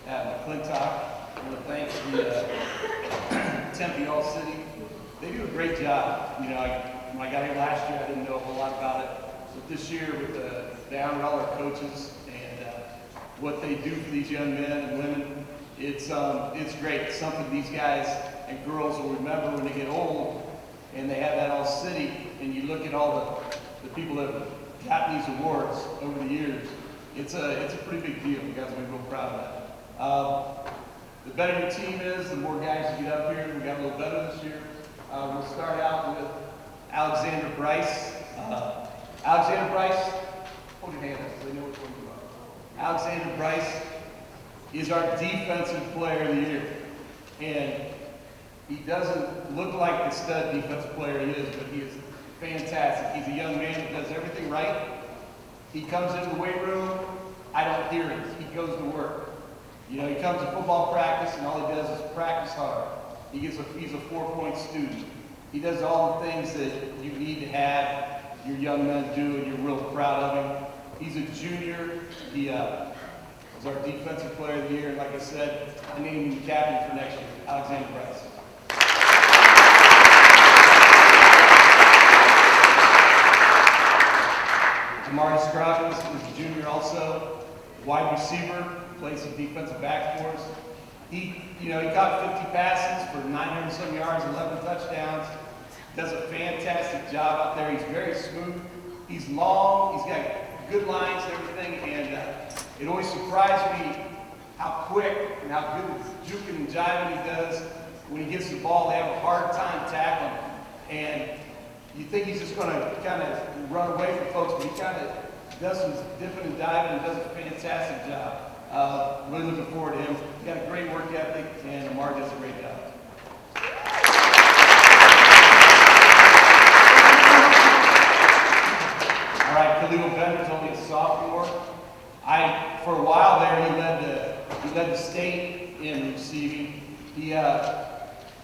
at McClintock. I want to thank the Tempe All City. They do a great job. When I got here last year, I didn't know a whole lot about it. But this year, with the all our coaches and what they do for these young men and women, it's great. It's something these guys and girls will remember when they get old and they have that All City. And you look at all the people that have gotten these awards over the years. It's a pretty big deal. You guys will be real proud of that. The better your team is, the more guys you get up here. We got a little better this year. We'll start out with Alexander Bryce. Alexander Bryce, hold your hand up so they know which one you are. Alexander Bryce is our defensive player of the year. And He doesn't look like the stud defensive player he is, but he is fantastic. He's a young man that does everything right. He comes into the weight room, I don't hear it. He goes to work. You know, he comes to football practice and all he does is practice hard. He's a 4-point student. He does all the things that you need to have your young men do, and you're real proud of him. He's a junior. He was our defensive player of the year, and like I said, I named him the captain for next year, Alexander Bryce. Amari Scroggins is a junior also, wide receiver, plays some defensive back for us. He caught 50 passes for 900-some yards, 11 touchdowns. Does a fantastic job out there. He's very smooth. He's long. He's got good lines and everything. And it always surprised me how quick and how good juking and jiving he does. When he gets the ball, they have a hard time tackling him. And you think he's just going to kind of run away from folks, but he kind of does some dipping and diving and does a fantastic job. Really looking forward to him. He's got a great work ethic, and Amar does a great job. All right, Khalil Bender's only a sophomore. For a while there, he led the state in receiving.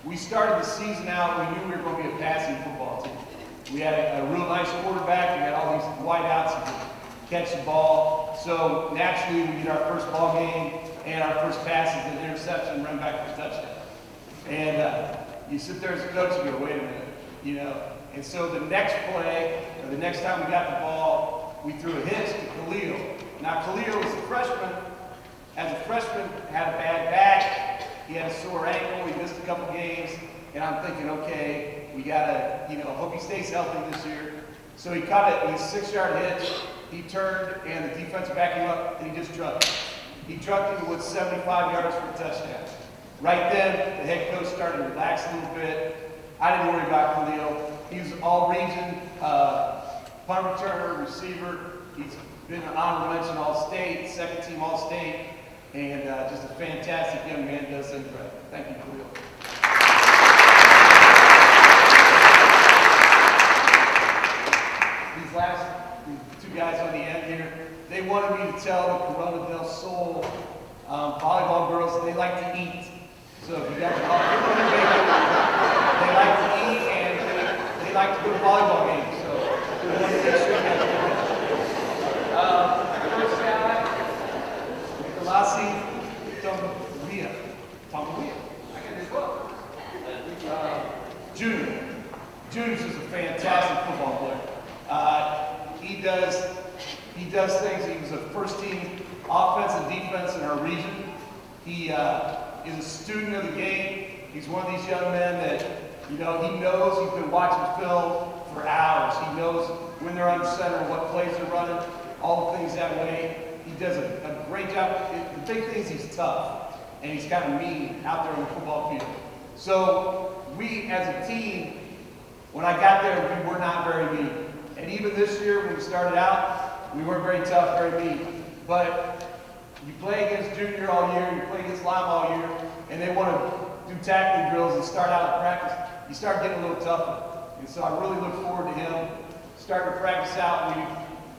We started the season out, we knew we were going to be a passing football team. We had a real nice quarterback, we had all these wideouts who could catch the ball. So naturally, we get our first ball game, and our first pass is an interception, run back for a touchdown. And you sit there as a coach and go, wait a minute, you know. And so the next play, or the next time we got the ball, we threw a hitch to Khalil. Now Khalil was a freshman. As a freshman, had a bad back. He had a sore ankle. He missed a couple games. And I'm thinking, okay, we gotta, hope he stays healthy this year. So he caught it. It was a 6-yard hitch. He turned, and the defensive backed him up, and he just trucked him. He trucked him with 75 yards for a touchdown. Right then, the head coach started to relax a little bit. I didn't worry about Khalil. He was all-region punt returner, receiver. He's been an honorable mention All-State, second-team All-State, and just a fantastic young man. Does things right. Thank you, Khalil. These last two guys on the end here, they wanted me to tell the Corona del Sol volleyball girls they like to eat. So if you guys are they like to eat and they like to go to volleyball games. So we want to make sure you guys do that. First guy, Nicolasi Tongaria. I got his book. Junior. Junior's just a fantastic football player. He does things. He was a first-team offense and defense in our region. He is a student of the game. He's one of these young men that, he knows. He's been watching film for hours. He knows when they're under center, what plays they're running, all the things that way. He does a great job. The big thing is he's tough, and he's kind of mean out there on the football field. So we, as a team, when I got there, we were not very mean. And even this year, when we started out, we weren't very tough, very mean. But you play against junior all year, you play against Lime all year, and they want to do tackling drills and start out of practice, you start getting a little tougher. And so I really look forward to him starting to practice out.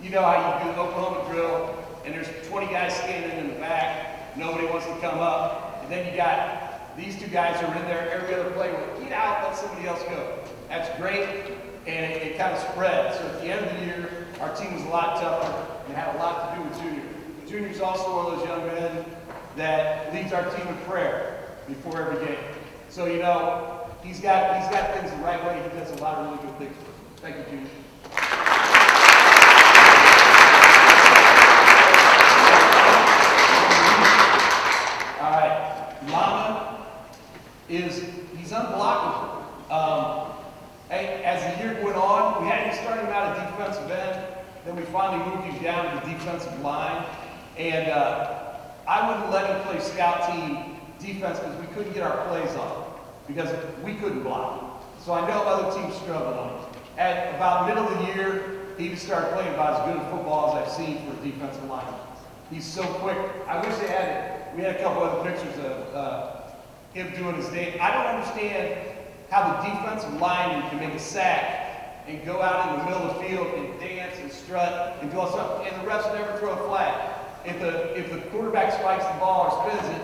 You know how you do the Oklahoma drill, and there's 20 guys standing in the back, nobody wants to come up, and then you got these two guys who are in there every other play, get out, let somebody else go. That's great, and it kind of spread. So at the end of the year, our team was a lot tougher and had a lot to do with Junior. Junior's also one of those young men that leads our team in prayer before every game. So, he's got things the right way. He does a lot of really good things for us. Thank you, Junior. All right. Lama he's unblockable. As the year went on, we had him starting out at defensive end. Then we finally moved him down to the defensive line. And I wouldn't let him play scout team defense because we couldn't get our plays on because we couldn't block him. So I know other teams struggled on him. At about middle of the year, he started playing about as good a football as I've seen for a defensive lineman. He's so quick. I wish we had a couple other pictures of him doing his thing. I don't understand how the defensive lineman can make a sack and go out in the middle of the field and dance and strut and do all stuff, and the refs never throw a flag. If the quarterback spikes the ball or spins it,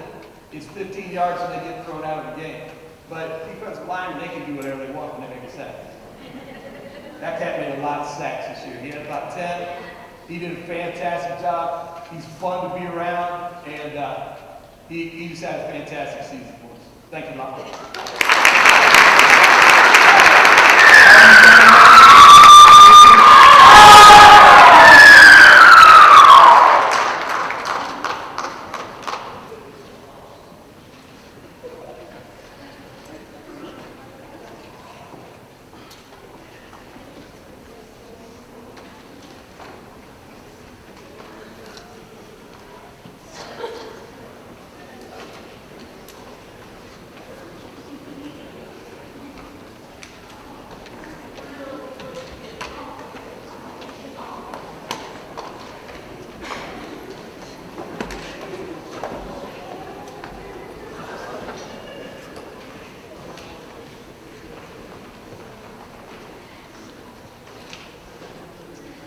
it's 15 yards and they get thrown out of the game. But defensive linemen, they can do whatever they want when they make a sack. That cat made a lot of sacks this year. He had about 10. He did a fantastic job. He's fun to be around, and he just had a fantastic season for us. Thank you, Lon.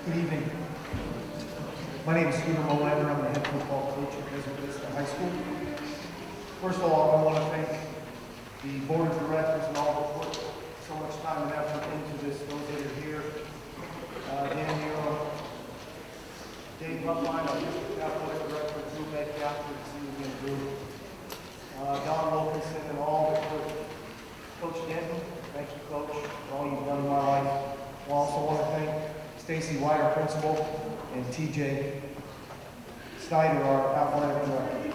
Good evening. My name is Peter Molander. I'm the head football coach at Desert Vista High School. First of all, I want to thank the board of directors and all who put so much time and effort into this. Those that are here, Dan Nero, Dave Buckline, our district athletic director, Drew Metcalf, good to see you again, Drew. Don Wilkinson and all that put Coach Denton. Thank you, Coach, for all you've done in my life. I also want to thank Stacy White, our principal, and TJ Snyder, our athletic director.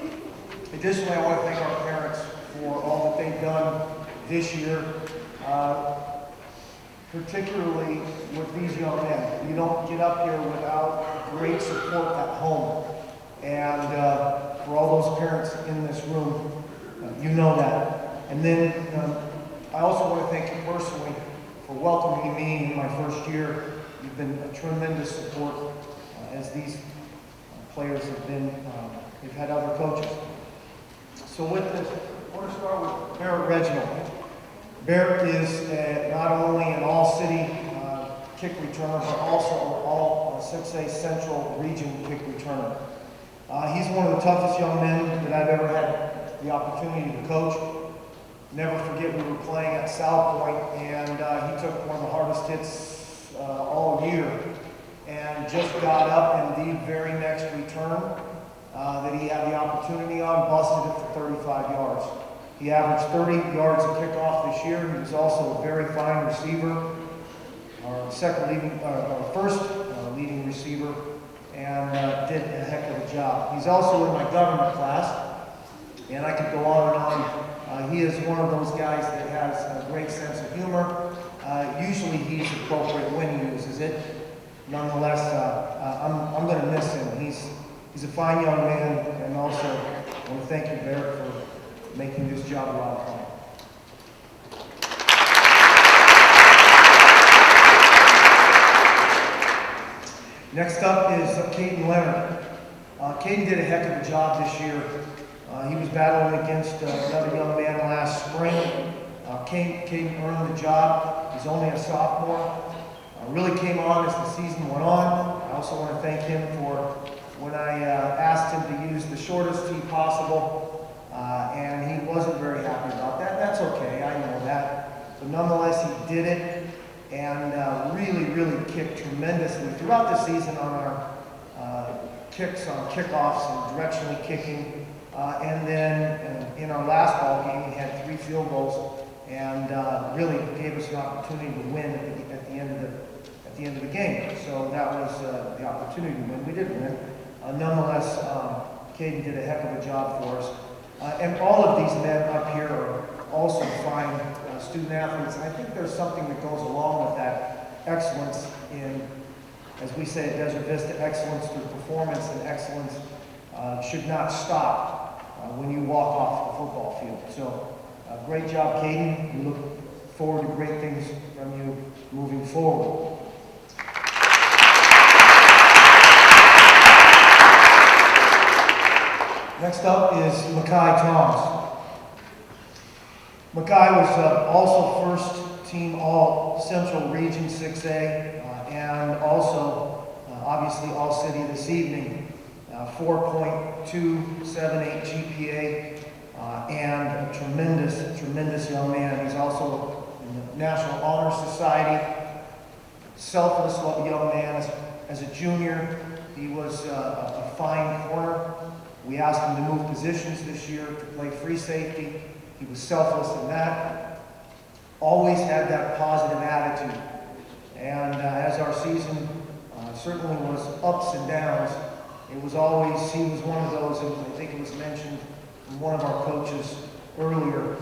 Additionally, I want to thank our parents for all that they've done this year, particularly with these young men. You don't get up here without great support at home. And for all those parents in this room, you know that. And then I also want to thank you personally for welcoming me in my first year. You've been a tremendous support as these players have been, they've had other coaches. So with this, I want to start with Barrett Reginald. Barrett is not only an all-city kick returner, but also an all 6A Central Region kick returner. He's one of the toughest young men that I've ever had the opportunity to coach. Never forget we were playing at South Point, and he took one of the hardest hits all year and just got up, and the very next return that he had the opportunity on, busted it for 35 yards. He averaged 30 yards a kickoff this year. He was also a very fine receiver, our first leading receiver, and did a heck of a job. He's also in my government class, and I could go on and on. He is one of those guys that has a great sense of humor. Usually he's appropriate when he uses it. Nonetheless, I'm going to miss him. He's a fine young man, and also I want to thank you, Barrett, for making this job a lot of fun. Next up is Caden Leonard. Caden did a heck of a job this year. He was battling against another young man last spring. Caden earned the job. He's only a sophomore. Really came on as the season went on. I also want to thank him for when I asked him to use the shortest tee possible, and he wasn't very happy about that. That's okay, I know that. But nonetheless, he did it, and really kicked tremendously throughout the season on our kicks, on kickoffs, and directionally kicking. And then in our last ball game, he had 3 field goals, and really gave us an opportunity to win at the end of the game. So that was the opportunity to win. We did win. Nonetheless, Caden did a heck of a job for us. And all of these men up here are also fine student athletes. I think there's something that goes along with that excellence in, as we say at Desert Vista, excellence through performance, and excellence should not stop when you walk off the football field. So great job, Caden. We look forward to great things from you moving forward. Next up is Makai Toms. Mackay was also first team All Central Region 6A and also obviously All City this evening. 4.278 GPA and a tremendous young man. He's also in the National Honor Society. Selfless young man. As a junior, he was a fine corner. We asked him to move positions this year to play free safety. He was selfless in that. Always had that positive attitude. And as our season certainly was ups and downs, it was always, he was one of those, and I think it was mentioned from one of our coaches earlier,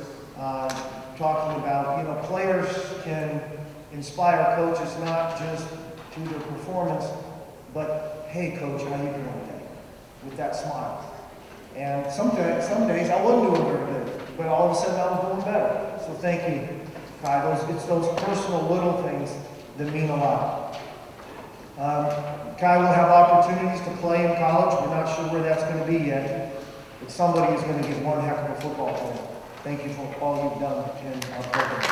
talking about, players can inspire coaches not just through their performance, but, hey coach, how you doing today? With that smile. And some days I wasn't doing very good, but all of a sudden I was doing better. So thank you, Kai. It's those personal little things that mean a lot. Kai will have opportunities to play in college. We're not sure where that's going to be yet, but somebody is going to get one heck of a football player. Thank you for all you've done in our program.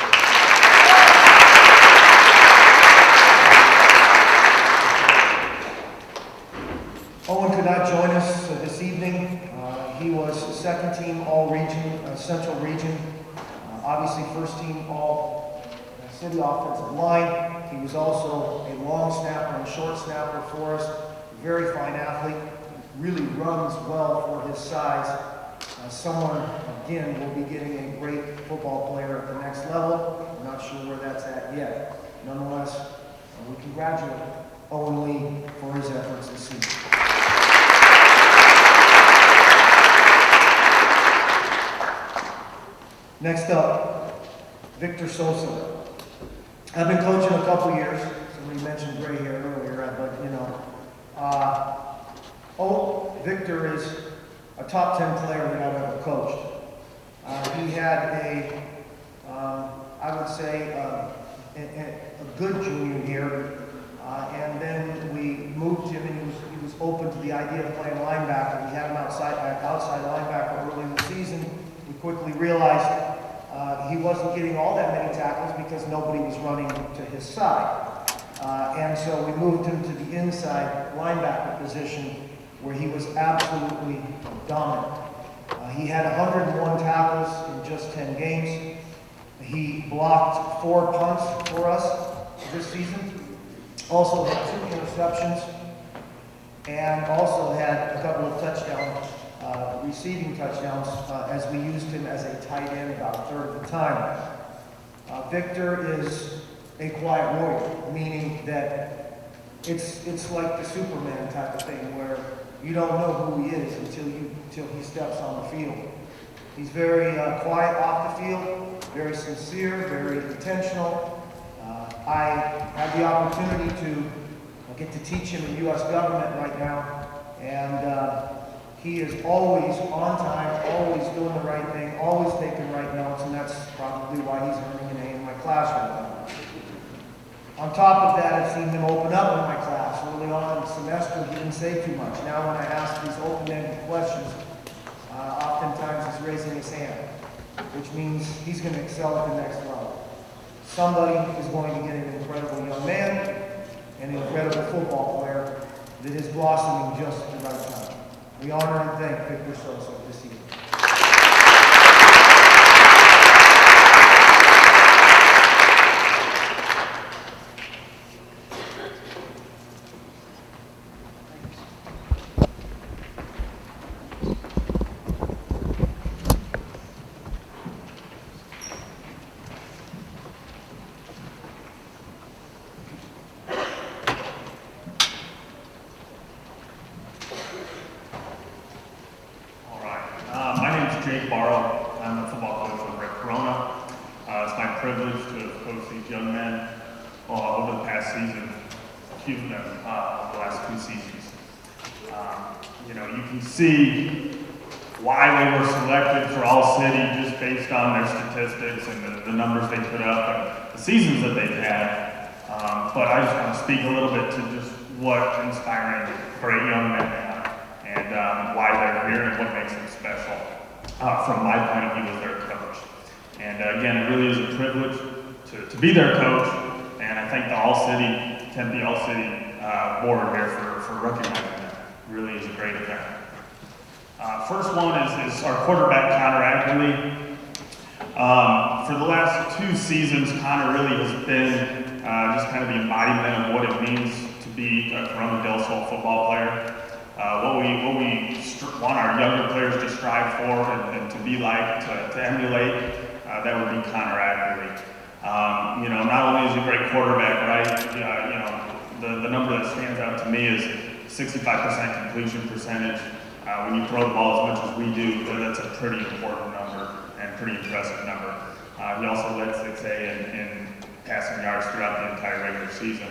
Owen could not join us this evening. He was second team All-Region, Central Region, obviously first team All-City offensive line. He was also a long snapper and short snapper for us. Very fine athlete, really runs well for his size. Someone, again, will be getting a great football player at the next level. We're not sure where that's at yet. Nonetheless, we congratulate Owen Lee for his efforts this season. Next up, Victor Sosa. I've been coaching a couple years. Somebody mentioned gray hair earlier, but Victor is a top 10 player that I've ever coached. He had I would say, a good junior year, and then we moved him, and he was open to the idea of playing linebacker. We had him outside linebacker early in the season. We quickly realized he wasn't getting all that many tackles because nobody was running to his side. And so we moved him to the inside linebacker position where he was absolutely dominant. He had 101 tackles in just 10 games. He blocked 4 punts for us this season. Also had 2 interceptions and also had a couple of touchdowns, receiving touchdowns, as we used him as a tight end about a third of the time. Victor is a quiet warrior, meaning that it's like the Superman type of thing where you don't know who he is until he steps on the field. He's very quiet off the field, very sincere, very intentional. I have the opportunity to get to teach him in U.S. government right now, and he is always on time, always doing the right thing, always taking right notes, and that's probably why he's earning an A in my class right now. On top of that, I've seen him open up in my class. Early on in the semester, he didn't say too much. Now when I ask these open-ended questions, oftentimes he's raising his hand, which means he's going to excel at the next level. Somebody is going to get an incredible young man, an incredible football player that is blossoming just at the right time. We honor and thank Victor Sosa this evening. See why they were selected for All City just based on their statistics and the numbers they put up and the seasons that they've had. But I just want to speak a little bit to just what inspiring great young men have and why they're here and what makes them special from my point of view as their coach. And again, it really is a privilege to be their coach, and I thank the All-City, Tempe All-City board here for recognizing that. It really is a great event. First one is our quarterback, Connor Ackley. For the last 2 seasons, Connor really has been just kind of the embodiment of what it means to be a Corona del Sol football player. What we want our younger players to strive for and to be like, to emulate, that would be Connor Ackley. Not only is he a great quarterback, right? The number that stands out to me is 65% completion percentage. When you throw the ball as much as we do, that's a pretty important number and pretty impressive number. He also led 6A in passing yards throughout the entire regular season.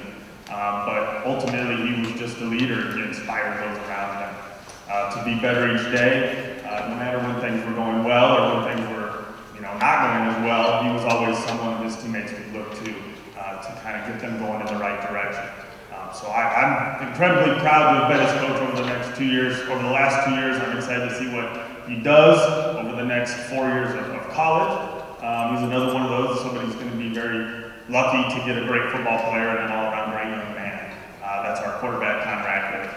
But ultimately, he was just a leader, and he inspired those around him to be better each day. No matter when things were going well or when things were not going as well, he was always someone his teammates could look to kind of get them going in the right direction. So I'm incredibly proud to have been his coach over the next 2 years. Over the last 2 years, I'm excited to see what he does over the next 4 years of college. He's another one of those, somebody's going to be very lucky to get a great football player and an all-around great young man. That's our quarterback, Connor Ackley.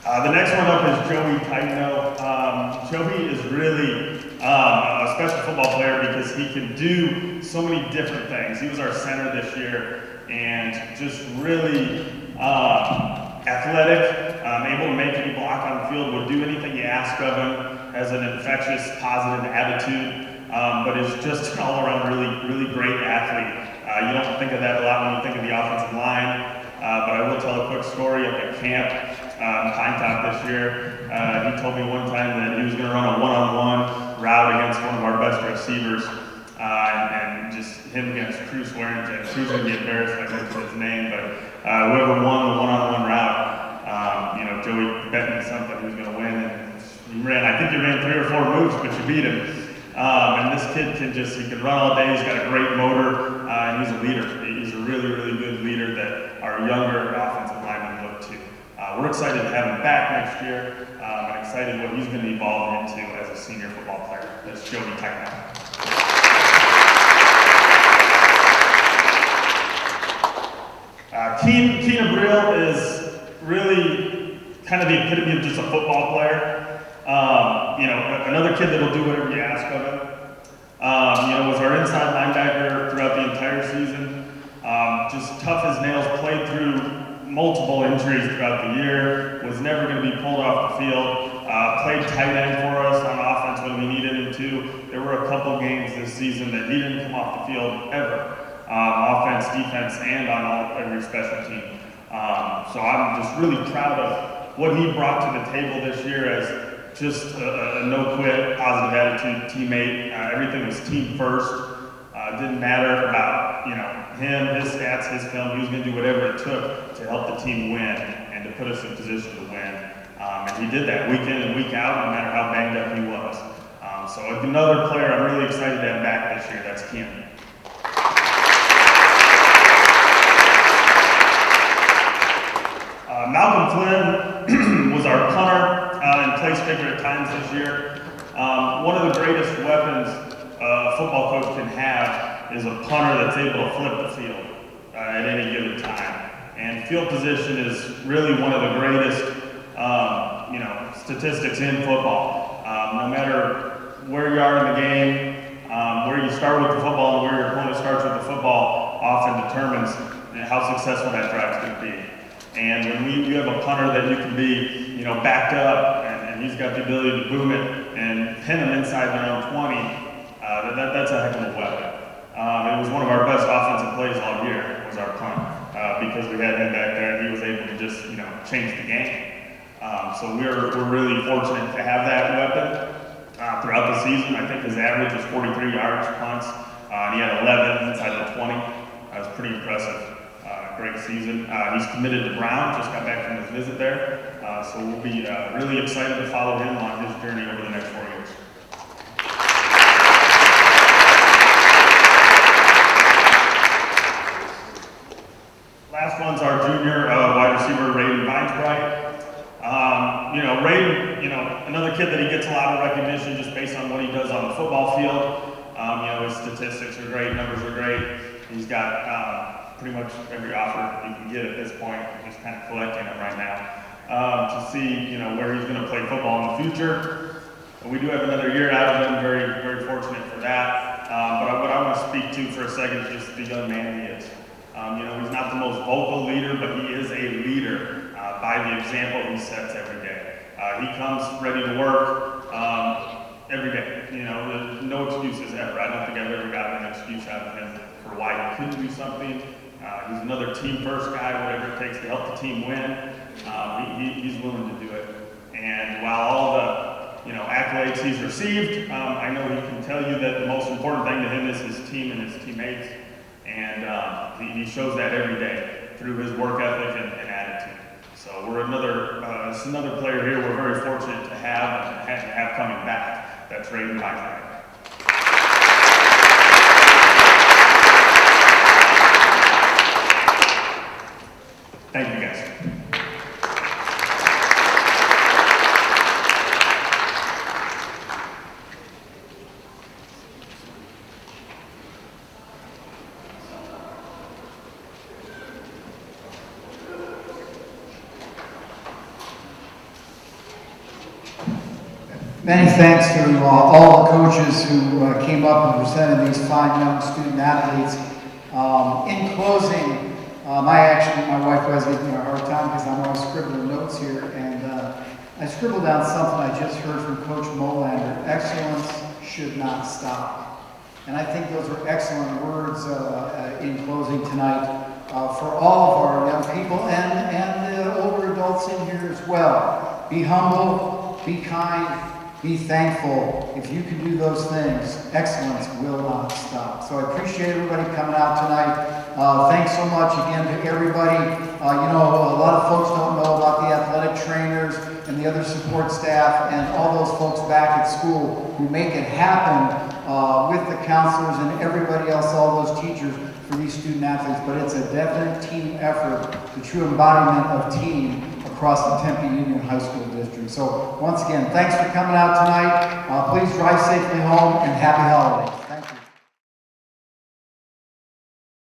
The next one up is Joey Titano. Joey is really a special football player because he can do so many different things. He was our center this year and just really athletic, able to make any block on the field, would do anything you ask of him, has an infectious, positive attitude, but is just an all-around really great athlete. You don't think of that a lot when you think of the offensive line, but I will tell a quick story up at camp. Pine Top this year, he told me one time that he was going to run a one-on-one route against one of our best receivers, and just him against Cruz Warrington. Cruz would be embarrassed if I mentioned his name, but whoever won the one-on-one route, Joey bet me something he was going to win, and he ran 3 or 4 moves, but you beat him. And this kid he can run all day, he's got a great motor, and he's a leader. He's a really good leader that our younger offensive linemen look to. We're excited to have him back next year, and excited what he's going to evolve into as a senior football player. That's Joey Titano. Keen Abril is really kind of the epitome of just a football player. Another kid that'll do whatever you ask of him. Was our inside linebacker throughout the entire season. Just tough as nails, played through multiple injuries throughout the year, was never going to be pulled off the field, played tight end for us on offense when we needed him to. There were a couple games this season that he didn't come off the field ever, offense, defense, and on every special team. So I'm just really proud of what he brought to the table this year as just a no-quit, positive attitude teammate. Everything was team first. It didn't matter about him, his stats, his film. He was going to do whatever it took to help the team win and to put us in position to win. And he did that week in and week out, no matter how banged up he was. So another player I'm really excited to have back this year. That's Kim. Malcolm Flynn was our punter and place taker at times this year. One of the greatest weapons a football coach can have is a punter that's able to flip the field at any given time. And field position is really one of the greatest, statistics in football. No matter where you are in the game, where you start with the football and where your opponent starts with the football often determines how successful that drive is going to be. And when you have a punter that you can be, backed up, and he's got the ability to boom it and pin him inside their own 20, that's a heck of a weapon. It was one of our best offensive plays all year, was our punt, because we had him back there and he was able to just, change the game. So we're really fortunate to have that weapon throughout the season. I think his average was 43 yards punts, and he had 11 inside the 20. That was pretty impressive. Great season. He's committed to Brown, just got back from his visit there. So we'll be really excited to follow him on his journey over the next 4 years. Last one's our junior wide receiver, Raiden Vinesbright. does on the football field. His statistics are great, numbers are great. He's got pretty much every offer you can get at this point. He's kind of collecting them right now to see, where he's going to play football in the future. We do have another year out of him. Very, very fortunate for that. But what I want to speak to for a second is just the young man he is. He's not the most vocal leader, but he is a leader by the example he sets every day. He comes ready to work every day. There's no excuses ever. I don't think I've ever gotten an excuse out of him for why he couldn't do something. He's another team-first guy, whatever it takes to help the team win. He's willing to do it. And while all the accolades he's received, I know he can tell you that the most important thing to him is his team and his teammates. And he shows that every day through his work ethic and attitude. So we're it's another player here we're very fortunate to have coming back. That's Ray Mike. Thank you, guys. Many thanks to all the coaches who came up and presented these fine young student athletes. In closing, my wife was giving me a hard time because I'm always scribbling notes here, and I scribbled down something I just heard from Coach Molander: excellence should not stop. And I think those are excellent words in closing tonight for all of our young people and the older adults in here as well. Be humble, be kind, be thankful. If you can do those things, excellence will not stop. So I appreciate everybody coming out tonight. Thanks so much again to everybody. A lot of folks don't know about the athletic trainers and the other support staff and all those folks back at school who make it happen with the counselors and everybody else, all those teachers for these student athletes. But it's a definite team effort, the true embodiment of team across the Tempe Union High School District. So once again, thanks for coming out tonight. Please drive safely home and happy holidays.